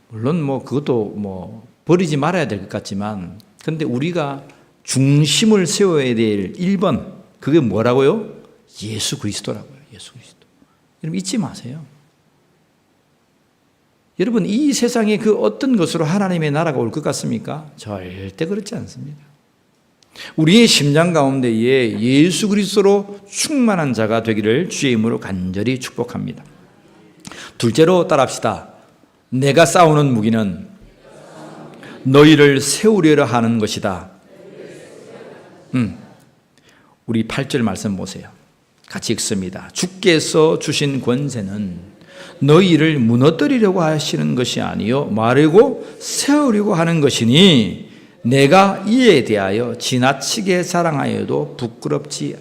물론 그것도 버리지 말아야 될 것 같지만, 근데 우리가 중심을 세워야 될 1번, 그게 뭐라고요? 예수 그리스도라고요. 예수 그리스도. 여러분 잊지 마세요. 여러분, 이 세상에 그 어떤 것으로 하나님의 나라가 올 것 같습니까? 절대 그렇지 않습니다. 우리의 심장 가운데에 예수 그리스도로 충만한 자가 되기를 주의 이름으로 간절히 축복합니다. 둘째로 따라합시다. 내가 싸우는 무기는 너희를 세우려라 하는 것이다. 우리 8절 말씀 보세요. 같이 읽습니다. 주께서 주신 권세는 너희를 무너뜨리려고 하시는 것이 아니요 마르고 세우려고 하는 것이니 내가 이에 대하여 지나치게 자랑하여도 부끄럽지.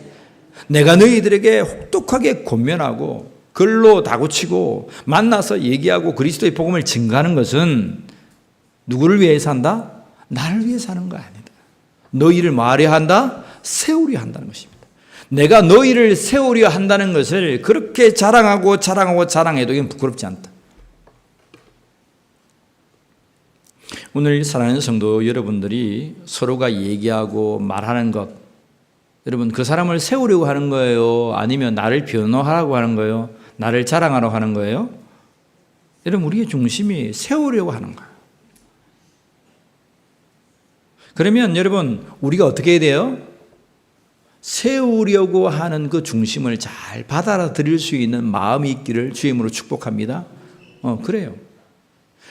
내가 너희들에게 혹독하게 권면하고 글로 다구치고 만나서 얘기하고 그리스도의 복음을 증거하는 것은 누구를 위해서 한다? 나를 위해서 하는 거 아니다. 너희를 말해야 한다? 세우려 한다는 것입니다. 내가 너희를 세우려 한다는 것을 그렇게 자랑하고 자랑해도 이건 부끄럽지 않다. 오늘 사랑하는 성도 여러분들이 서로가 얘기하고 말하는 것, 여러분 그 사람을 세우려고 하는 거예요? 아니면 나를 변호하라고 하는 거예요? 나를 자랑하라고 하는 거예요? 여러분 우리의 중심이 세우려고 하는 거예요. 그러면 여러분 우리가 어떻게 해야 돼요? 세우려고 하는 그 중심을 잘 받아들일 수 있는 마음이 있기를 주임으로 축복합니다. 그래요.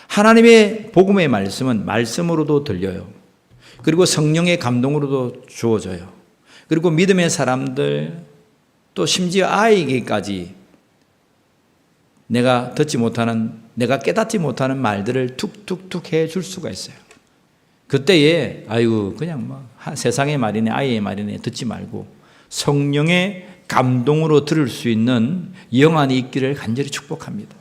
하나님의 복음의 말씀은 말씀으로도 들려요. 그리고 성령의 감동으로도 주어져요. 그리고 믿음의 사람들 또 심지어 아이에게까지 내가 듣지 못하는, 내가 깨닫지 못하는 말들을 툭툭툭 해줄 수가 있어요. 그때에 아이고 그냥 뭐 세상의 말이네 아이의 말이네 듣지 말고 성령의 감동으로 들을 수 있는 영안이 있기를 간절히 축복합니다.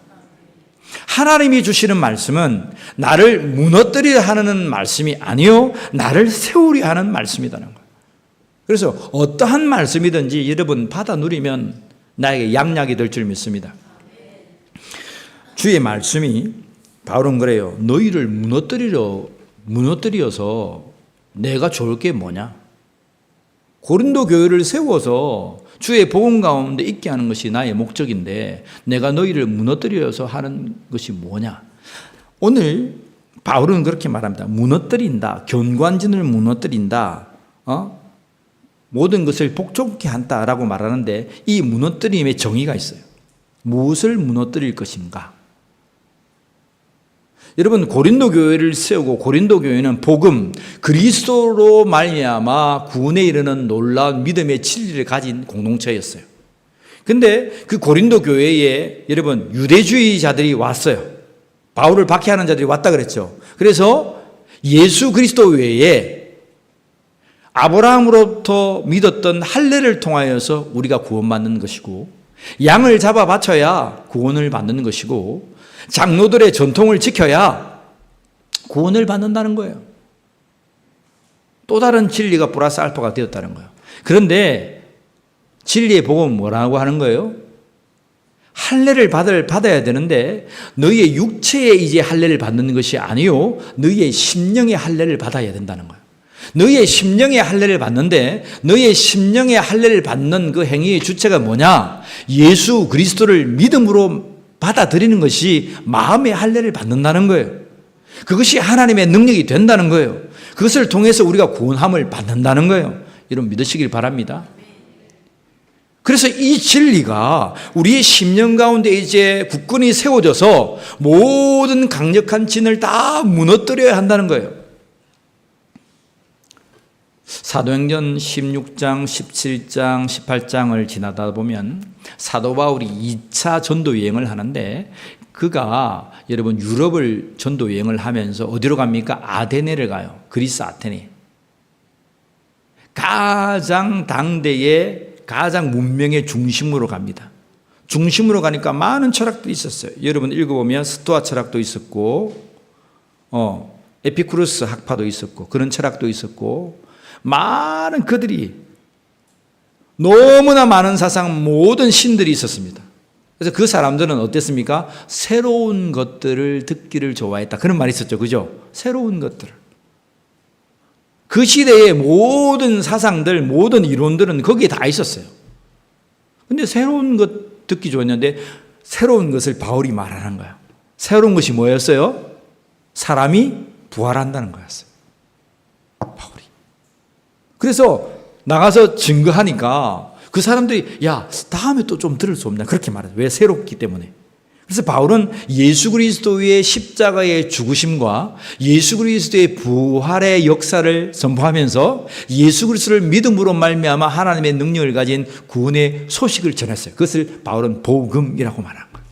하나님이 주시는 말씀은 나를 무너뜨리려 하는 말씀이 아니요 나를 세우려 하는 말씀이라는 거예요. 그래서 어떠한 말씀이든지 여러분 받아 누리면 나에게 양약이 될 줄 믿습니다. 주의 말씀이 바울은 그래요. 너희를 무너뜨려서 내가 좋을 게 뭐냐? 고린도 교회를 세워서 주의 복음 가운데 있게 하는 것이 나의 목적인데 내가 너희를 무너뜨려서 하는 것이 뭐냐? 오늘 바울은 그렇게 말합니다. 무너뜨린다. 견관진을 무너뜨린다. 모든 것을 복종케 한다라고 말하는데 이 무너뜨림의 정의가 있어요. 무엇을 무너뜨릴 것인가? 여러분 고린도 교회를 세우고 고린도 교회는 복음 그리스도로 말미암아 구원에 이르는 놀라운 믿음의 진리를 가진 공동체였어요. 근데 그 고린도 교회에 여러분 유대주의자들이 왔어요. 바울을 박해하는 자들이 왔다 그랬죠. 그래서 예수 그리스도 외에 아브라함으로부터 믿었던 할례를 통하여서 우리가 구원받는 것이고 양을 잡아 바쳐야 구원을 받는 것이고 장로들의 전통을 지켜야 구원을 받는다는 거예요. 또 다른 진리가 플러스 알파가 되었다는 거예요. 그런데 진리의 복음은 뭐라고 하는 거예요? 할례를 받아야 되는데 너희의 육체의 이제 할례를 받는 것이 아니요 너희의 심령의 할례를 받아야 된다는 거예요. 너희의 심령의 할례를 받는데 너희의 심령의 할례를 받는 그 행위의 주체가 뭐냐? 예수 그리스도를 믿음으로 받아들이는 것이 마음의 할례를 받는다는 거예요. 그것이 하나님의 능력이 된다는 거예요. 그것을 통해서 우리가 구원함을 받는다는 거예요. 여러분 믿으시길 바랍니다. 그래서 이 진리가 우리의 심령 가운데 이제 굳건히 세워져서 모든 강력한 진을 다 무너뜨려야 한다는 거예요. 사도행전 16장, 17장, 18장을 지나다 보면 사도 바울이 2차 전도 여행을 하는데 그가 여러분 유럽을 전도 여행을 하면서 어디로 갑니까? 아테네를 가요. 그리스 아테네. 가장 당대의 가장 문명의 중심으로 갑니다. 중심으로 가니까 많은 철학들이 있었어요. 여러분 읽어보면 스토아 철학도 있었고 에피쿠로스 학파도 있었고 그런 철학도 있었고 많은 그들이 너무나 많은 사상 모든 신들이 있었습니다. 그래서 그 사람들은 어땠습니까? 새로운 것들을 듣기를 좋아했다. 그런 말이 있었죠. 그죠? 새로운 것들을. 그 시대의 모든 사상들, 모든 이론들은 거기에 다 있었어요. 근데 새로운 것 듣기 좋았는데 새로운 것을 바울이 말하는 거예요. 새로운 것이 뭐였어요? 사람이 부활한다는 거였어요. 바울이. 그래서 나가서 증거하니까 그 사람들이 야 다음에 또 좀 들을 수 없나 그렇게 말해요. 왜? 새롭기 때문에. 그래서 바울은 예수 그리스도의 십자가의 죽으심과 예수 그리스도의 부활의 역사를 선포하면서 예수 그리스도를 믿음으로 말미암아 하나님의 능력을 가진 구원의 소식을 전했어요. 그것을 바울은 복음이라고 말한 거예요.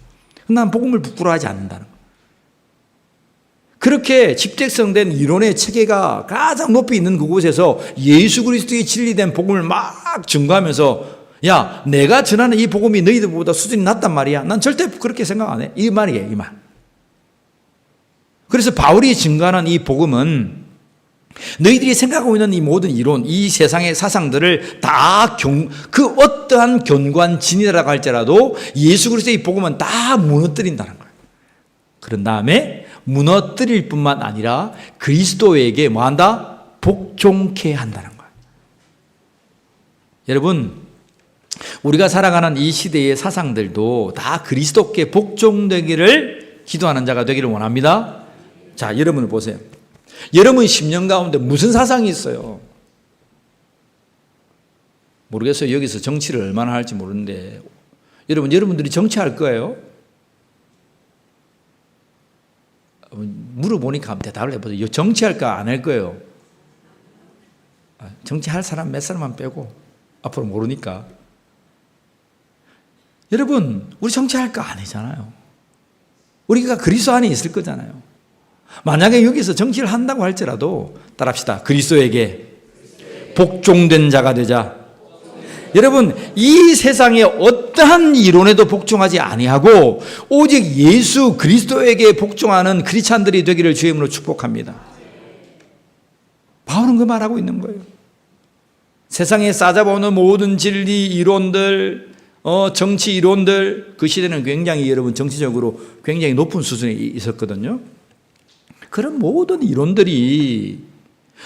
난 복음을 부끄러워하지 않는다는 거예요. 그렇게 집대성된 이론의 체계가 가장 높이 있는 그곳에서 예수 그리스도의 진리된 복음을 막 증거하면서 야, 내가 전하는 이 복음이 너희들보다 수준이 낮단 말이야. 난 절대 그렇게 생각 안 해. 이 말이에요, 이 말. 그래서 바울이 증거하는 이 복음은 너희들이 생각하고 있는 이 모든 이론, 이 세상의 사상들을 다 그 어떠한 견고한 진리라고 할지라도 예수 그리스도의 복음은 다 무너뜨린다는 거예요. 그런 다음에 무너뜨릴 뿐만 아니라 그리스도에게 뭐한다? 복종케 한다는 거예요. 여러분, 우리가 살아가는 이 시대의 사상들도 다 그리스도께 복종되기를 기도하는 자가 되기를 원합니다. 자, 여러분을 보세요. 여러분 10년 가운데 무슨 사상이 있어요? 모르겠어요. 여기서 정치를 얼마나 할지 모르는데 여러분들이 정치할 거예요? 물어보니까 한번 대답을 해보세요. 정치할까 안 할 거예요? 정치할 사람 몇 사람만 빼고 앞으로 모르니까. 여러분, 우리 정치할까 안 하잖아요. 우리가 그리스도 안에 있을 거잖아요. 만약에 여기서 정치를 한다고 할지라도 따라합시다. 그리스도에게 복종된 자가 되자. 여러분, 이 세상의 어떠한 이론에도 복종하지 아니하고 오직 예수 그리스도에게 복종하는 크리스찬들이 되기를 주의 이름으로 축복합니다. 바울은 그 말하고 있는 거예요. 세상에 싸잡아오는 모든 진리 이론들, 정치 이론들, 그 시대는 굉장히 여러분 정치적으로 굉장히 높은 수준에 있었거든요. 그런 모든 이론들이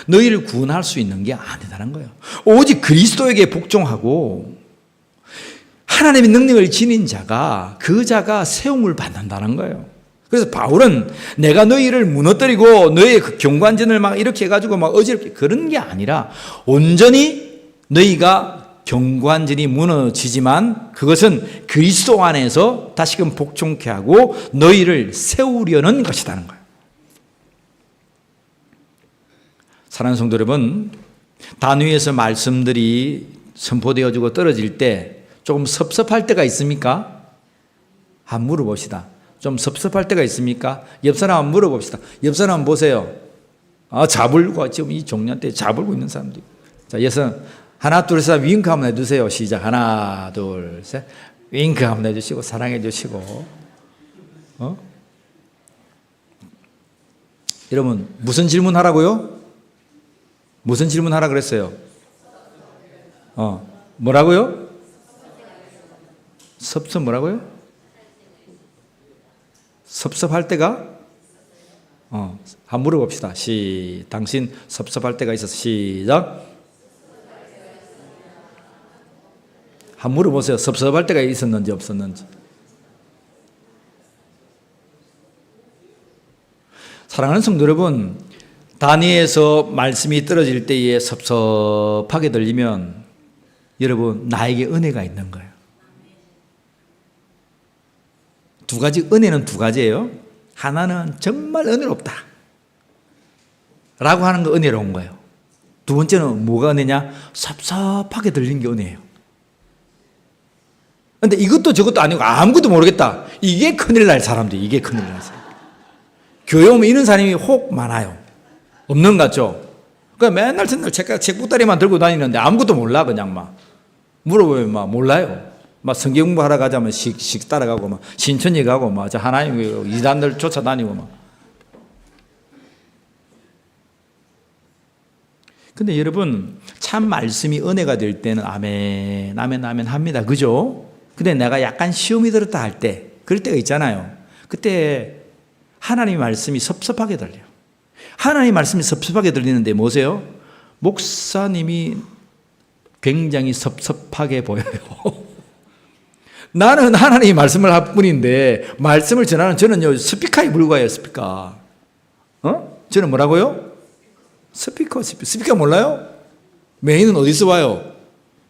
너희를 구원할 수 있는 게 아니다는 거예요. 오직 그리스도에게 복종하고 하나님의 능력을 지닌 자가 그 자가 세움을 받는다는 거예요. 그래서 바울은 내가 너희를 무너뜨리고 너희의 그 경관전을 막 이렇게 해가지고 막 어지럽게 그런 게 아니라 온전히 너희가 경관전이 무너지지만 그것은 그리스도 안에서 다시금 복종케 하고 너희를 세우려는 것이라는 거예요. 사랑하는 성도 여러분, 단위에서 말씀들이 선포되어지고 떨어질 때 조금 섭섭할 때가 있습니까? 한번 물어봅시다. 좀 섭섭할 때가 있습니까? 옆 사람 한번 물어봅시다. 옆 사람 한번 보세요. 자불고 지금 이 종년 때 자불고 있는 사람들. 자, 여기서 하나 둘 셋 윙크 한번 해주세요. 시작. 하나 둘 셋 윙크 한번 해주시고 사랑해 주시고. 여러분 무슨 질문 하라고요? 무슨 질문 하라 그랬어요? 뭐라고요? 뭐라고요? 섭섭할 때가? 한번 물어봅시다. 당신 섭섭할 때가 있어서 시작. 한번 물어보세요. 섭섭할 때가 있었는지 없었는지. 사랑하는 성도 여러분, 단위에서 말씀이 떨어질 때에 섭섭하게 들리면 여러분 나에게 은혜가 있는 거예요. 은혜는 두 가지예요. 하나는 정말 은혜롭다 라고 하는 거 은혜로운 거예요. 두 번째는 뭐가 은혜냐? 섭섭하게 들린 게 은혜예요. 그런데 이것도 저것도 아니고 아무것도 모르겠다. 이게 큰일 날 사람들, 이게 큰일 날 사람. 교회 오면 이런 사람이 혹 많아요. 없는 것 같죠? 그러니까 맨날 전날 책보따리만 들고 다니는데 아무것도 몰라. 그냥 막 물어보면 막 몰라요. 막 성경 공부하러 가자면 씩 따라가고 막 신천지 가고 막 저 하나님 이단들 쫓아다니고 막. 근데 여러분 참 말씀이 은혜가 될 때는 아멘 아멘 아멘 합니다. 그죠? 근데 내가 약간 시험이 들었다 할 때 그럴 때가 있잖아요. 그때 하나님의 말씀이 섭섭하게 들려요. 하나님의 말씀이 섭섭하게 들리는데 뭐세요? 목사님이 굉장히 섭섭하게 보여요. 나는 하나님의 말씀을 할 뿐인데 말씀을 전하는 저는요 스피커에 불과해요. 스피커. 저는 뭐라고요? 스피커 몰라요? 메인은 어디서 와요?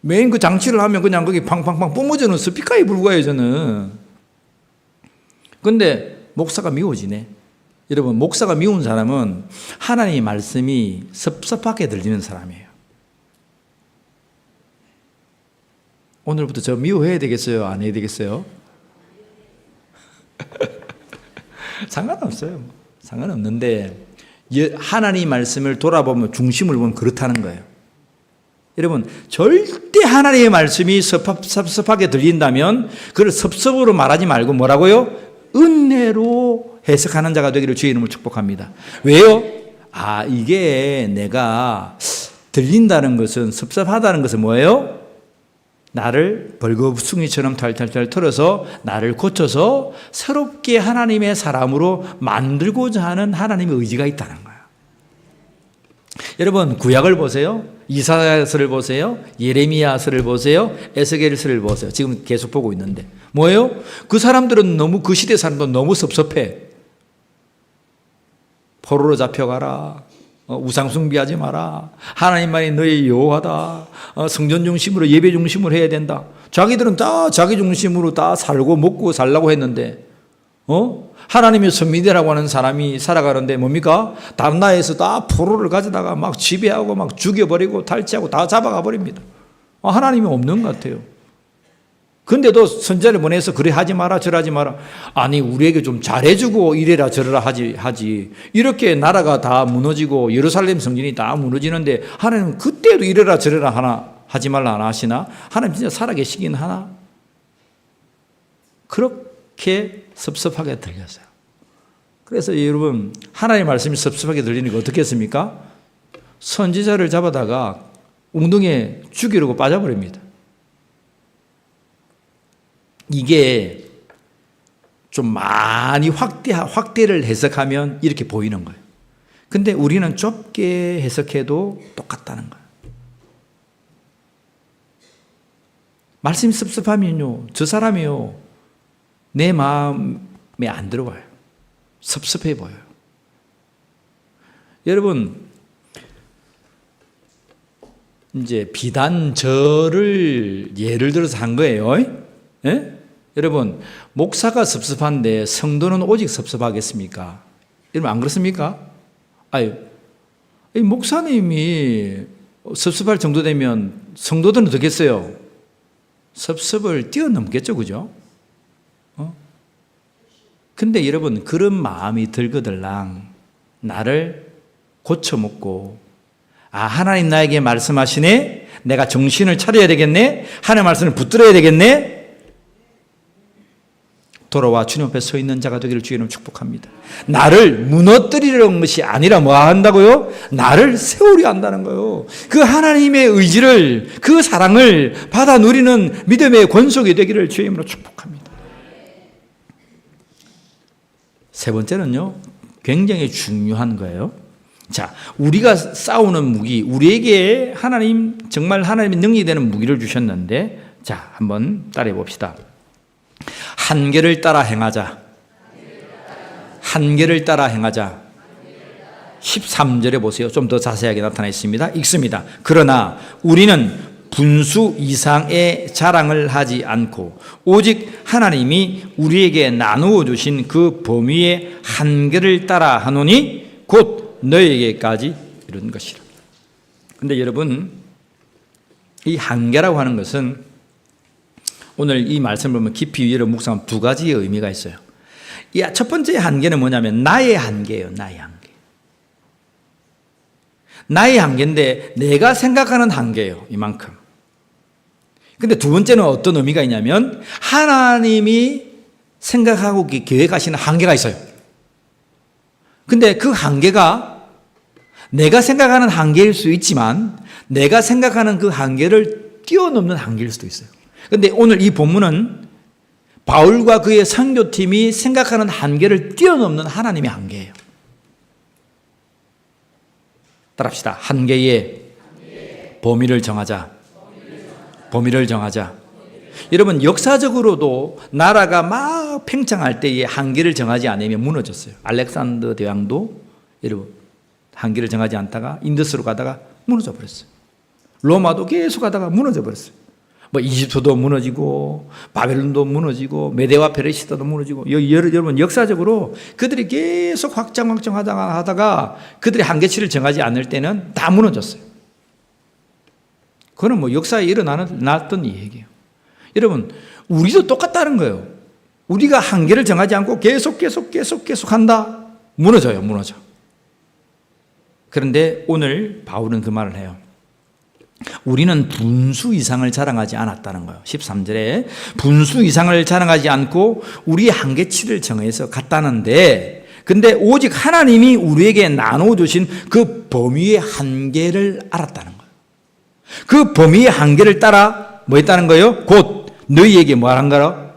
메인 그 장치를 하면 그냥 거기 팡팡팡 뿜어지는 스피커에 불과해요. 저는. 근데 목사가 미워지네. 여러분 목사가 미운 사람은 하나님의 말씀이 섭섭하게 들리는 사람이에요. 오늘부터 저 미워해야 되겠어요? 안 해야 되겠어요? 상관없어요. 상관없는데 하나님 말씀을 돌아보면 중심을 보면 그렇다는 거예요. 여러분 절대 하나님의 말씀이 섭섭하게 들린다면 그걸 섭섭으로 말하지 말고 뭐라고요? 은혜로 해석하는 자가 되기를 주의 이름으로 축복합니다. 왜요? 이게 내가 들린다는 것은 섭섭하다는 것은 뭐예요? 나를 벌거숭이처럼 탈탈탈 털어서 나를 고쳐서 새롭게 하나님의 사람으로 만들고자 하는 하나님의 의지가 있다는 거예요. 여러분 구약을 보세요. 이사야서를 보세요. 예레미야서를 보세요. 에스겔서를 보세요. 지금 계속 보고 있는데 뭐예요? 그 사람들은 너무 그 시대 사람도 너무 섭섭해. 포로로 잡혀가라. 우상 숭배하지 마라. 하나님만이 너의 여호와다. 성전 중심으로 예배 중심으로 해야 된다. 자기들은 다 자기 중심으로 다 살고 먹고 살라고 했는데 하나님의 선민이라고 하는 사람이 살아가는데 뭡니까? 다른 나라에서 다 포로를 가져다가 막 지배하고 막 죽여버리고 탈취하고 다 잡아가 버립니다. 하나님이 없는 것 같아요. 근데도 선자를 보내서 그래 하지 마라 저러지 마라. 아니 우리에게 좀 잘해주고 이래라 저래라 하지. 이렇게 나라가 다 무너지고 예루살렘 성전이 다 무너지는데 하나님은 그때도 이래라 저래라 하지 말라 하나 하시나? 하나님 진짜 살아계시긴 하나? 그렇게 섭섭하게 들렸어요. 그래서 여러분 하나님의 말씀이 섭섭하게 들리니까 어떻게 했습니까? 선지자를 잡아다가 웅덩이에 죽이려고 빠져버립니다. 이게 좀 많이 확대를 해석하면 이렇게 보이는 거예요. 근데 우리는 좁게 해석해도 똑같다는 거예요. 말씀이 섭섭하면요, 저 사람이요, 내 마음에 안 들어와요. 섭섭해 보여요. 여러분, 이제 비단절을 예를 들어서 한 거예요. 예? 여러분, 목사가 섭섭한데 성도는 오직 섭섭하겠습니까? 여러분, 안 그렇습니까? 목사님이 섭섭할 정도 되면 성도들은 어떻게 했어요? 섭섭을 뛰어넘겠죠, 그죠? 근데 여러분, 그런 마음이 들거들랑 나를 고쳐먹고, 하나님 나에게 말씀하시네? 내가 정신을 차려야 되겠네? 하나님 말씀을 붙들어야 되겠네? 돌아와 주님 앞에 서 있는 자가 되기를 주의 이름으로 축복합니다. 나를 무너뜨리려는 것이 아니라 뭐 한다고요? 나를 세우려 한다는 거예요. 그 하나님의 의지를, 그 사랑을 받아 누리는 믿음의 권속이 되기를 주의 이름으로 축복합니다. 세 번째는요, 굉장히 중요한 거예요. 자, 우리가 싸우는 무기, 우리에게 정말 하나님의 능력이 되는 무기를 주셨는데, 자, 한번 따라해 봅시다. 한계를 따라 행하자. 한계를 따라 행하자. 13절에 보세요. 좀 더 자세하게 나타나 있습니다. 읽습니다. 그러나 우리는 분수 이상의 자랑을 하지 않고 오직 하나님이 우리에게 나누어 주신 그 범위의 한계를 따라 하노니 곧 너에게까지 이룬 것이라. 근데 여러분, 이 한계라고 하는 것은 오늘 이 말씀을 보면 깊이 여러 묵상하면 두 가지의 의미가 있어요. 첫 번째 한계는 뭐냐면 나의 한계예요. 나의 한계. 나의 한계인데 내가 생각하는 한계예요. 이만큼. 근데 두 번째는 어떤 의미가 있냐면 하나님이 생각하고 계획하시는 한계가 있어요. 근데 그 한계가 내가 생각하는 한계일 수 있지만 내가 생각하는 그 한계를 뛰어넘는 한계일 수도 있어요. 그런데 오늘 이 본문은 바울과 그의 선교팀이 생각하는 한계를 뛰어넘는 하나님의 한계예요. 따라합시다. 한계의 범위를 정하자. 범위를 정하자. 여러분, 역사적으로도 나라가 막 팽창할 때에 한계를 정하지 않으면 무너졌어요. 알렉산더 대왕도 여러분 한계를 정하지 않다가 인더스로 가다가 무너져 버렸어요. 로마도 계속 가다가 무너져 버렸어요. 뭐 이집트도 무너지고 바벨론도 무너지고 메데와 페르시아도 무너지고 여러분 역사적으로 그들이 계속 확장하다가 그들의 한계치를 정하지 않을 때는 다 무너졌어요. 그거는 뭐 역사에 일어났던 얘기예요. 여러분, 우리도 똑같다는 거예요. 우리가 한계를 정하지 않고 계속 한다. 무너져요. 무너져. 그런데 오늘 바울은 그 말을 해요. 우리는 분수 이상을 자랑하지 않았다는 거예요. 13절에 분수 이상을 자랑하지 않고 우리의 한계치를 정해서 갔다는데, 근데 오직 하나님이 우리에게 나눠주신 그 범위의 한계를 알았다는 거예요. 그 범위의 한계를 따라 뭐 했다는 거예요? 곧 너희에게 뭐 하는 거라?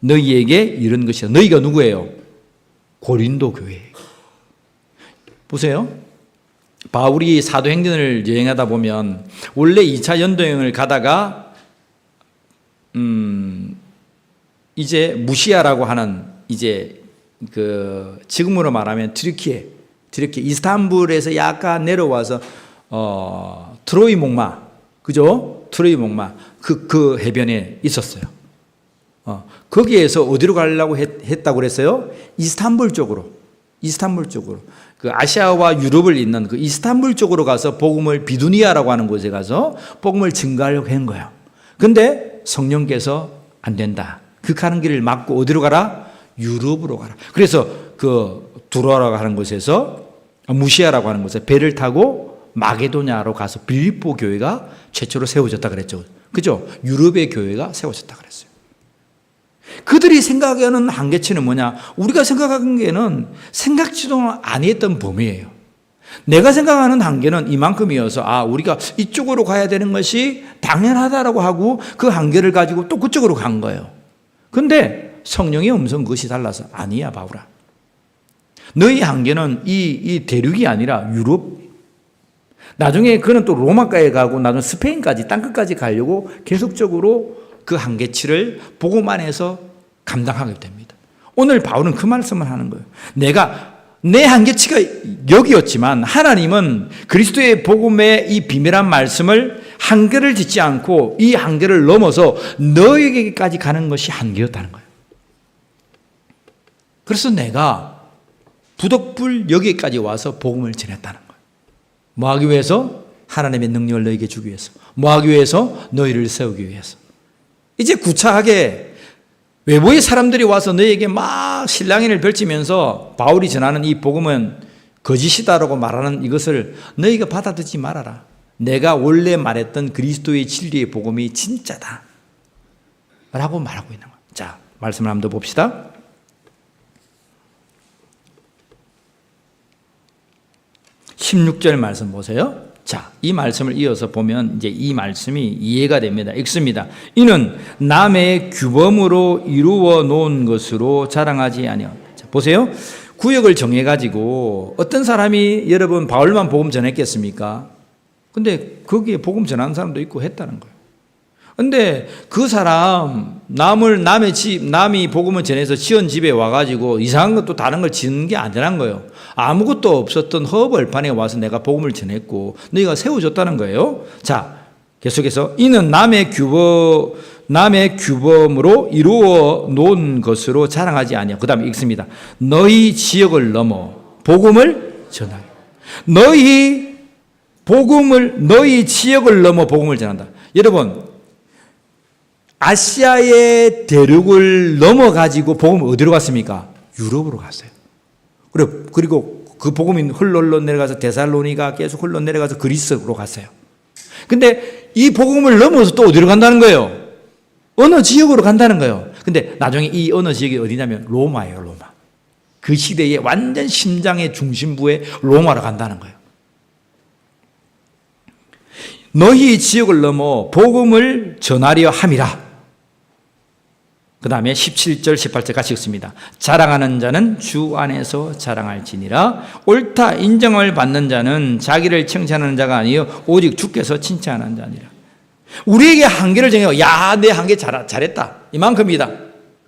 너희에게 이런 것이야. 너희가 누구예요? 고린도 교회. 보세요. 바울이 사도행전을 여행하다 보면 원래 2차 연도여행을 가다가 이제 무시아라고 하는 이제 그 지금으로 말하면 튀르키예 이스탄불에서 약간 내려와서 트로이 목마, 그죠? 트로이 목마 그 해변에 있었어요. 거기에서 어디로 가려고 했다고 그랬어요? 이스탄불 쪽으로. 그 아시아와 유럽을 잇는 그 이스탄불 쪽으로 가서 복음을, 비두니아라고 하는 곳에 가서 복음을 증가하려고 한 거예요. 근데 성령께서 안 된다. 그 가는 길을 막고 어디로 가라? 유럽으로 가라. 그래서 그 두로라고 하는 곳에서, 무시아라고 하는 곳에 배를 타고 마게도냐로 가서 빌립보 교회가 최초로 세워졌다 그랬죠. 그죠? 유럽의 교회가 세워졌다 그랬어요. 그들이 생각하는 한계치는 뭐냐? 우리가 생각하는 게는 생각지도 아니했던 범위예요. 내가 생각하는 한계는 이만큼이어서 우리가 이쪽으로 가야 되는 것이 당연하다라고 하고 그 한계를 가지고 또 그쪽으로 간 거예요. 근데 성령의 음성 그것이 달라서 아니야 바울아. 너희 한계는 이 대륙이 아니라 유럽. 나중에 그는 또 로마까지 가고 나중에 스페인까지 땅끝까지 가려고 계속적으로 그 한계치를 복음 안에서 감당하게 됩니다. 오늘 바울은 그 말씀을 하는 거예요. 내 한계치가 여기였지만 하나님은 그리스도의 복음의 이 비밀한 말씀을 한계를 짓지 않고 이 한계를 넘어서 너에게까지 가는 것이 한계였다는 거예요. 그래서 내가 부덕불 여기까지 와서 복음을 전했다는 거예요. 뭐 하기 위해서? 하나님의 능력을 너에게 주기 위해서. 뭐 하기 위해서? 너희를 세우기 위해서. 이제 구차하게 외부의 사람들이 와서 너에게 막 신랑인을 펼치면서 바울이 전하는 이 복음은 거짓이다라고 말하는 이것을 너희가 받아들이지 말아라. 내가 원래 말했던 그리스도의 진리의 복음이 진짜다 라고 말하고 있는 거예요. 자, 말씀을 한번 더 봅시다. 16절 말씀 보세요. 자, 이 말씀을 이어서 보면 이제 이 말씀이 이해가 됩니다. 읽습니다. 이는 남의 규범으로 이루어 놓은 것으로 자랑하지 아니하오. 자, 보세요. 구역을 정해가지고 어떤 사람이 여러분 바울만 복음 전했겠습니까? 근데 거기에 복음 전하는 사람도 있고 했다는 거예요. 근데 그 사람 남이 복음을 전해서 지은 집에 와가지고 이상한 것도 다른 걸 짓는 게 아니란 거예요. 아무것도 없었던 허벌판에 와서 내가 복음을 전했고 너희가 세워줬다는 거예요. 자, 계속해서 이는 남의 규범으로 이루어 놓은 것으로 자랑하지 아니하고, 그 다음에 읽습니다. 너희 지역을 넘어 복음을 전하게. 너희 지역을 넘어 복음을 전한다. 여러분, 아시아의 대륙을 넘어가지고 복음은 어디로 갔습니까? 유럽으로 갔어요. 그리고 그 복음이 흘러 내려가서 데살로니가 계속 흘러 내려가서 그리스로 갔어요. 근데 이 복음을 넘어서 또 어디로 간다는 거예요? 어느 지역으로 간다는 거예요. 근데 나중에 이 어느 지역이 어디냐면 로마예요, 로마. 그 시대의 완전 심장의 중심부에 로마로 간다는 거예요. 너희 지역을 넘어 복음을 전하려 함이라. 그 다음에 17절 18절 같이 읽습니다. 자랑하는 자는 주 안에서 자랑할지니라. 옳다 인정을 받는 자는 자기를 칭찬하는 자가 아니요 오직 주께서 칭찬하는 자니라. 우리에게 한계를 정해요. 야, 내 한계 잘했다 이만큼이다.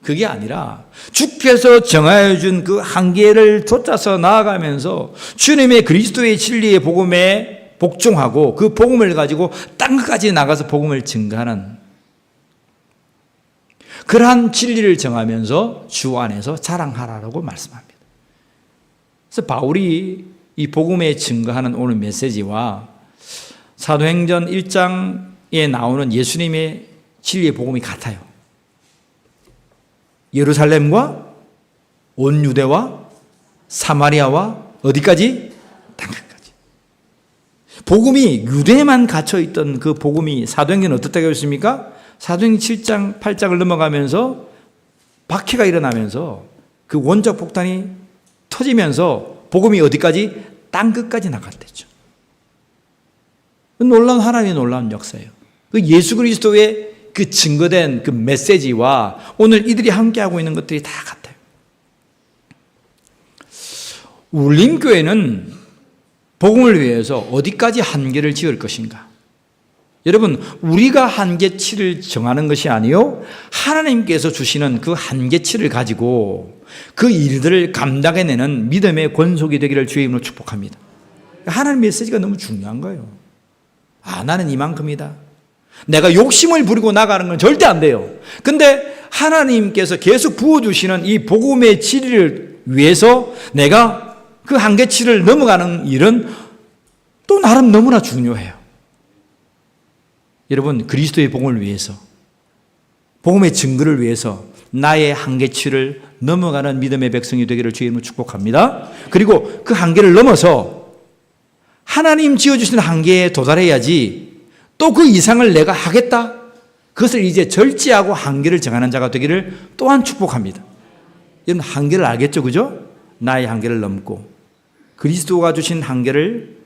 그게 아니라 주께서 정하여 준 그 한계를 쫓아서 나아가면서 주님의 그리스도의 진리의 복음에 복종하고 그 복음을 가지고 땅끝까지 나가서 복음을 증가하는 그러한 진리를 정하면서 주 안에서 자랑하라고 말씀합니다. 그래서 바울이 이 복음에 증거하는 오늘 메시지와 사도행전 1장에 나오는 예수님의 진리의 복음이 같아요. 예루살렘과 온 유대와 사마리아와 어디까지? 땅끝까지. 복음이 유대에만 갇혀있던 그 복음이 사도행전은 어떻다고 했습니까? 사도행전 7장 8장을 넘어가면서 박해가 일어나면서 그 원적 폭탄이 터지면서 복음이 어디까지? 땅끝까지 나갔댔죠. 놀라운 하나님의 놀라운 역사예요. 그 예수 그리스도의 그 증거된 그 메시지와 오늘 이들이 함께하고 있는 것들이 다 같아요. 울림교회는 복음을 위해서 어디까지 한계를 지을 것인가? 여러분, 우리가 한계치를 정하는 것이 아니요, 하나님께서 주시는 그 한계치를 가지고 그 일들을 감당해내는 믿음의 권속이 되기를 주의 이름으로 축복합니다. 하나님 메시지가 너무 중요한 거예요. 나는 이만큼이다. 내가 욕심을 부리고 나가는 건 절대 안 돼요. 근데 하나님께서 계속 부어주시는 이 복음의 진리를 위해서 내가 그 한계치를 넘어가는 일은 또 나름 너무나 중요해요. 여러분, 그리스도의 복음을 위해서, 복음의 증거를 위해서 나의 한계치를 넘어가는 믿음의 백성이 되기를 주의 이름으로 축복합니다. 그리고 그 한계를 넘어서 하나님 지어주신 한계에 도달해야지 또 그 이상을 내가 하겠다? 그것을 이제 절제하고 한계를 정하는 자가 되기를 또한 축복합니다. 여러분, 한계를 알겠죠? 그죠? 나의 한계를 넘고 그리스도가 주신 한계를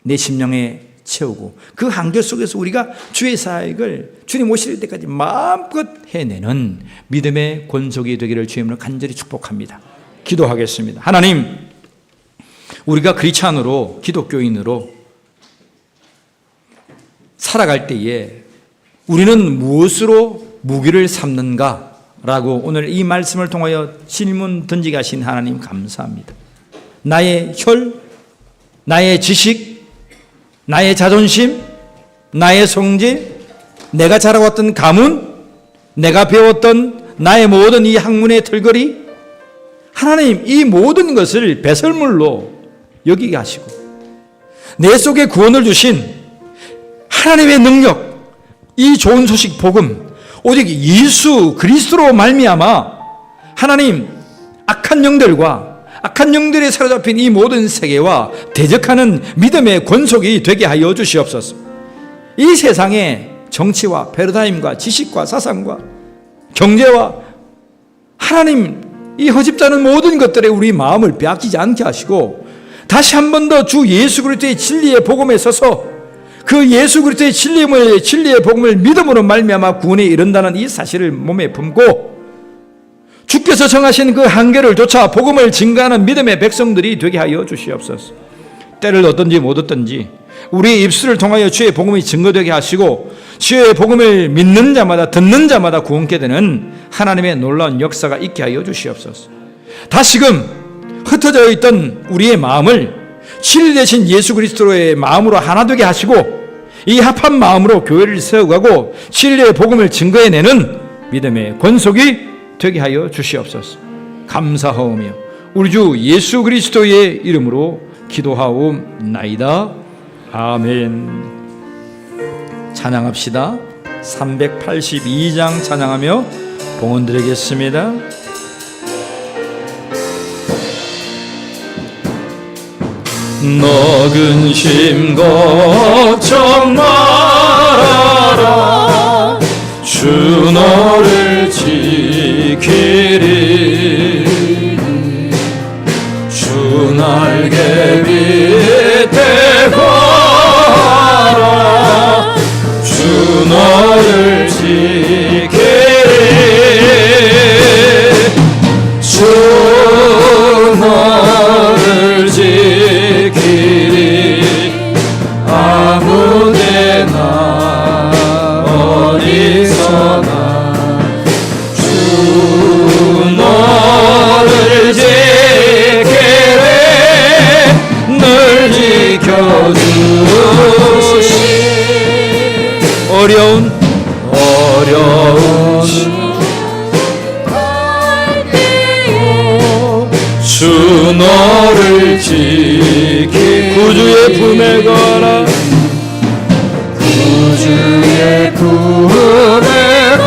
내 심령에 채우고 그 한계 속에서 우리가 주의 사역을 주님 오실 때까지 마음껏 해내는 믿음의 권속이 되기를 주님으로 간절히 축복합니다. 기도하겠습니다. 하나님, 우리가 크리스찬으로, 기독교인으로 살아갈 때에 우리는 무엇으로 무기를 삼는가라고 오늘 이 말씀을 통하여 질문 던지게 하신 하나님 감사합니다. 나의 혈, 나의 지식, 나의 자존심, 나의 성질, 내가 자라왔던 가문, 내가 배웠던 나의 모든 이 학문의 털거리, 하나님, 이 모든 것을 배설물로 여기게 하시고 내 속에 구원을 주신 하나님의 능력, 이 좋은 소식 복음, 오직 예수 그리스도로 말미암아 하나님, 악한 영들과 악한 영들에 사로잡힌 이 모든 세계와 대적하는 믿음의 권속이 되게 하여 주시옵소서. 이 세상의 정치와 패러다임과 지식과 사상과 경제와 하나님, 이 허집자는 모든 것들에 우리 마음을 빼앗기지 않게 하시고 다시 한 번 더 주 예수 그리스도의 진리의 복음에 서서 그 예수 그리스도의 진리의 복음을 믿음으로 말미암아 구원에 이른다는 이 사실을 몸에 품고 주께서 정하신 그 한계를 쫓아 복음을 증거하는 믿음의 백성들이 되게 하여 주시옵소서. 때를 얻든지 못 얻든지 우리의 입술을 통하여 주의 복음이 증거되게 하시고 주의 복음을 믿는 자마다 듣는 자마다 구원케 되는 하나님의 놀라운 역사가 있게 하여 주시옵소서. 다시금 흩어져 있던 우리의 마음을 진리 되신 예수 그리스도의 마음으로 하나 되게 하시고 이 합한 마음으로 교회를 세워가고 진리의 복음을 증거해내는 믿음의 권속이 되게 하여 주시옵소서. 감사하오며 우리 주 예수 그리스도의 이름으로 기도하옵나이다. 아멘. 찬양합시다. 382장 찬양하며 봉헌 드리겠습니다. 너 근심 걱정 말아라. 주 너를 지키리. 주 날개 밑에 거하라. 주 너를 지키리. 주 너를 지키리. 아무데나 어디서나 주 너를 지키리. 늘 지켜주시. 어려운 주 너를 지키. 구주의 품에 가라. 구주의 품에 가라.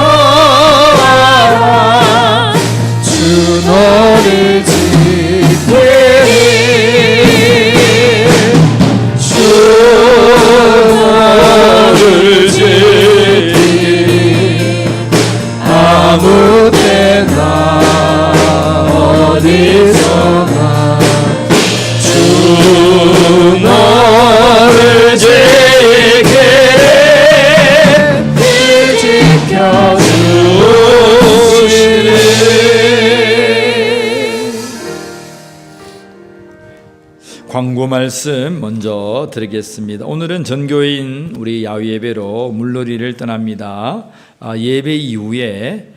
광고 말씀 먼저 드리겠습니다. 오늘은 전교인 우리 야외 예배로 물놀이를 떠납니다. 예배 이후에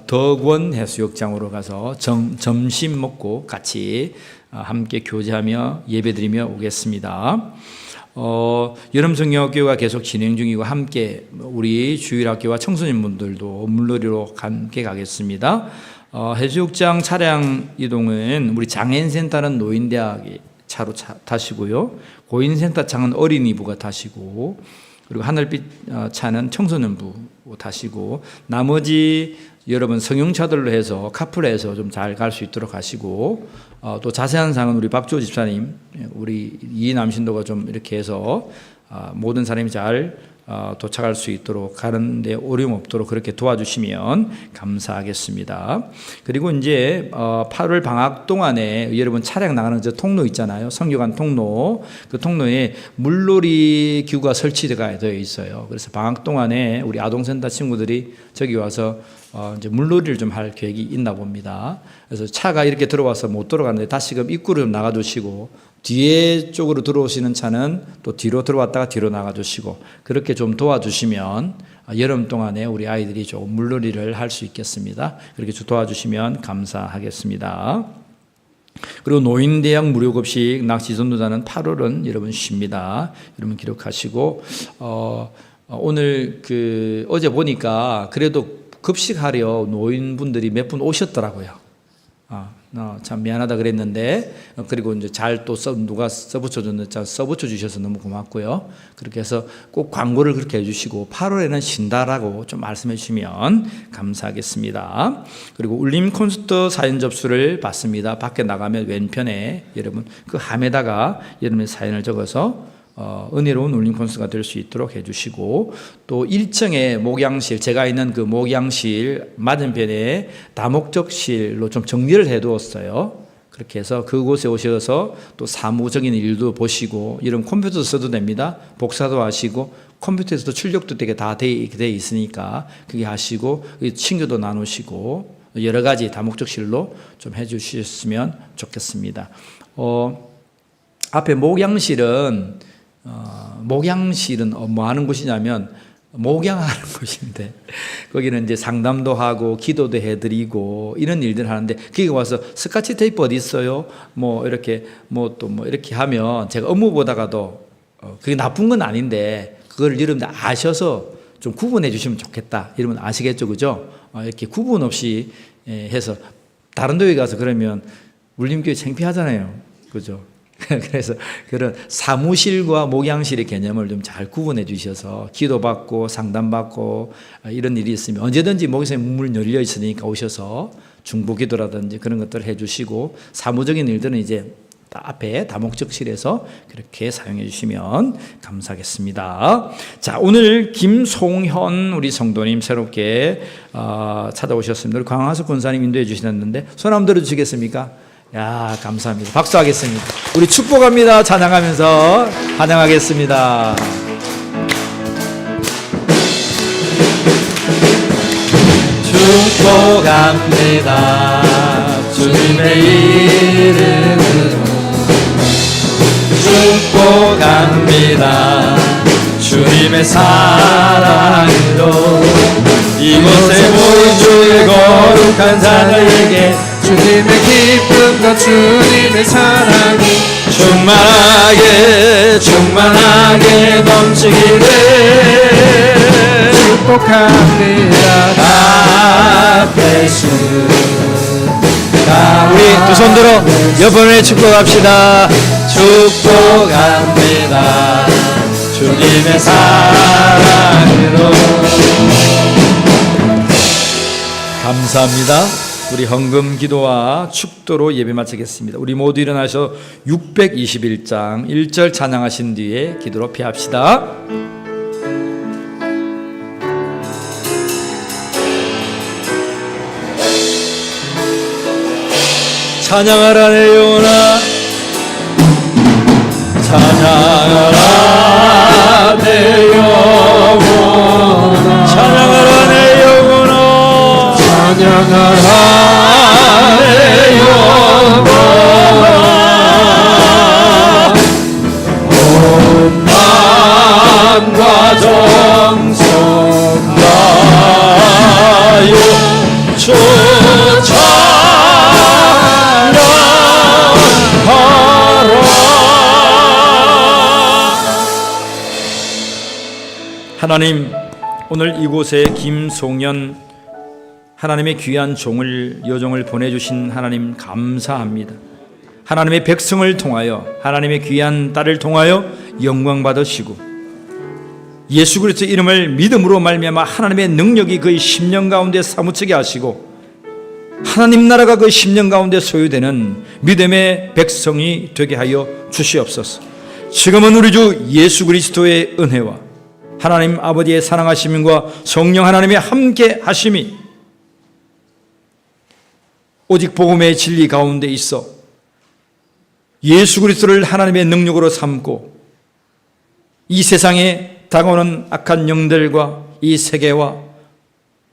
덕원 해수욕장으로 가서 점심 먹고 같이 함께 교제하며 예배드리며 오겠습니다. 여름성경학교가 계속 진행 중이고 함께 우리 주일학교와 청소년분들도 물놀이로 함께 가겠습니다. 해수욕장 차량 이동은 우리 장애인센터는 노인대학이 차로 타시고요. 고인센터 차는 어린이부가 타시고, 그리고 하늘빛 차는 청소년부 타시고, 나머지 여러분 성용차들로 해서 카풀해서 좀 잘 갈 수 있도록 하시고, 또 자세한 사항은 우리 박주호 집사님, 우리 이남신도가 좀 이렇게 해서 모든 사람이 잘 도착할 수 있도록 가는데 어려움 없도록 그렇게 도와주시면 감사하겠습니다. 그리고 이제 8월 방학 동안에 여러분 차량 나가는 저 통로 있잖아요. 성교관 통로. 그 통로에 물놀이 기구가 설치되어 있어요. 그래서 방학 동안에 우리 아동센터 친구들이 저기 와서 이제 물놀이를 좀 할 계획이 있나 봅니다. 그래서 차가 이렇게 들어와서 못 들어가는데 다시금 입구를 좀 나가주시고, 뒤에 쪽으로 들어오시는 차는 또 뒤로 들어왔다가 뒤로 나가주시고, 그렇게 좀 도와주시면 여름 동안에 우리 아이들이 조금 물놀이를 할 수 있겠습니다. 그렇게 도와주시면 감사하겠습니다. 그리고 노인대학 무료급식 낚시 선도자는 8월은 여러분 쉽니다. 여러분 기록하시고, 오늘 어제 보니까 그래도 급식하려 노인분들이 몇 분 오셨더라고요. 참 미안하다 그랬는데, 그리고 이제 잘 또 누가 써붙여줬는데 써붙여 주셔서 너무 고맙고요. 그렇게 해서 꼭 광고를 그렇게 해주시고 8월에는 쉰다라고 좀 말씀해 주시면 감사하겠습니다. 그리고 울림 콘서트 사연 접수를 받습니다. 밖에 나가면 왼편에 여러분 그 함에다가 여러분의 사연을 적어서 은혜로운 울림 콘서트가 될 수 있도록 해주시고, 또 1층에 목양실, 제가 있는 그 목양실 맞은편에 다목적실로 좀 정리를 해두었어요. 그렇게 해서 그곳에 오셔서 또 사무적인 일도 보시고, 이런 컴퓨터도 써도 됩니다. 복사도 하시고, 컴퓨터에서도 출력도 되게 다 돼 있으니까 그게 하시고, 친구도 나누시고, 여러 가지 다목적실로 좀 해주셨으면 좋겠습니다. 앞에 목양실은 뭐 하는 곳이냐면 목양하는 곳인데, 거기는 이제 상담도 하고 기도도 해드리고 이런 일들을 하는데, 거기 와서 스카치 테이프 어디 있어요? 뭐 이렇게 이렇게 하면 제가 업무 보다가도 그게 나쁜 건 아닌데 그걸 여러분들 아셔서 좀 구분해 주시면 좋겠다. 여러분 아시겠죠, 그죠? 이렇게 구분 없이 해서 다른 교회 가서 그러면 울림교회 창피하잖아요, 그죠? 그래서 그런 사무실과 목양실의 개념을 좀 잘 구분해 주셔서 기도받고 상담받고 이런 일이 있으면 언제든지 목양실에 문을 열려 있으니까 오셔서 중보기도라든지 그런 것들을 해주시고, 사무적인 일들은 이제 앞에 다목적실에서 그렇게 사용해 주시면 감사하겠습니다. 자, 오늘 김송현 우리 성도님 새롭게 찾아오셨습니다. 우리 광화수 권사님 인도해 주시는데 손 한번 들어주시겠습니까? 야, 감사합니다. 박수하겠습니다. 우리 축복합니다. 찬양하면서 환영하겠습니다. 축복합니다. 주님의 이름으로 축복합니다. 주님의 사랑으로 이곳에 모인 주의 거룩한 자들에게 주님의 기쁨과 주님의 사랑이 충만하게 넘치기를 축복합니다. 우리 두 손 들어 여번에 축복합시다. 축복합니다. 주님의 사랑으로. 감사합니다. 우리 헌금 기도와 축도로 예배 마치겠습니다. 우리 모두 일어나셔 621장 1절 찬양하신 뒤에 기도로 피합시다. 찬양하라 내 영혼아, 찬양하라 내 영혼아, 찬양하라 내 영혼아, 찬양하라 내 영혼아, 하나님, 오늘 이곳에 김송연 하나님의 귀한 종을 여종을 보내주신 하나님 감사합니다. 하나님의 백성을 통하여, 하나님의 귀한 딸을 통하여 영광 받으시고 예수 그리스도의 이름을 믿음으로 말미암아 하나님의 능력이 그의 심령 가운데 사무치게 하시고 하나님 나라가 그 심령 가운데 소유되는 믿음의 백성이 되게 하여 주시옵소서. 지금은 우리 주 예수 그리스도의 은혜와 하나님 아버지의 사랑하심과 성령 하나님의 함께 하심이 오직 복음의 진리 가운데 있어 예수 그리스도를 하나님의 능력으로 삼고 이 세상에 다가오는 악한 영들과 이 세계와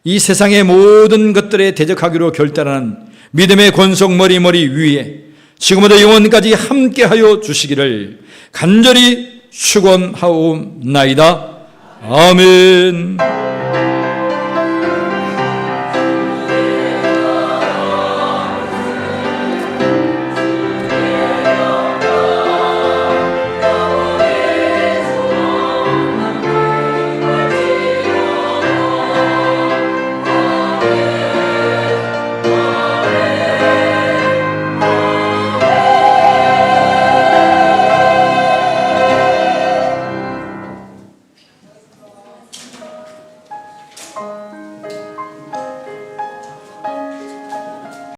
이 세상의 모든 것들에 대적하기로 결단하는 믿음의 권속 머리 위에 지금부터 영원까지 함께하여 주시기를 간절히 축원하옵나이다. 아멘.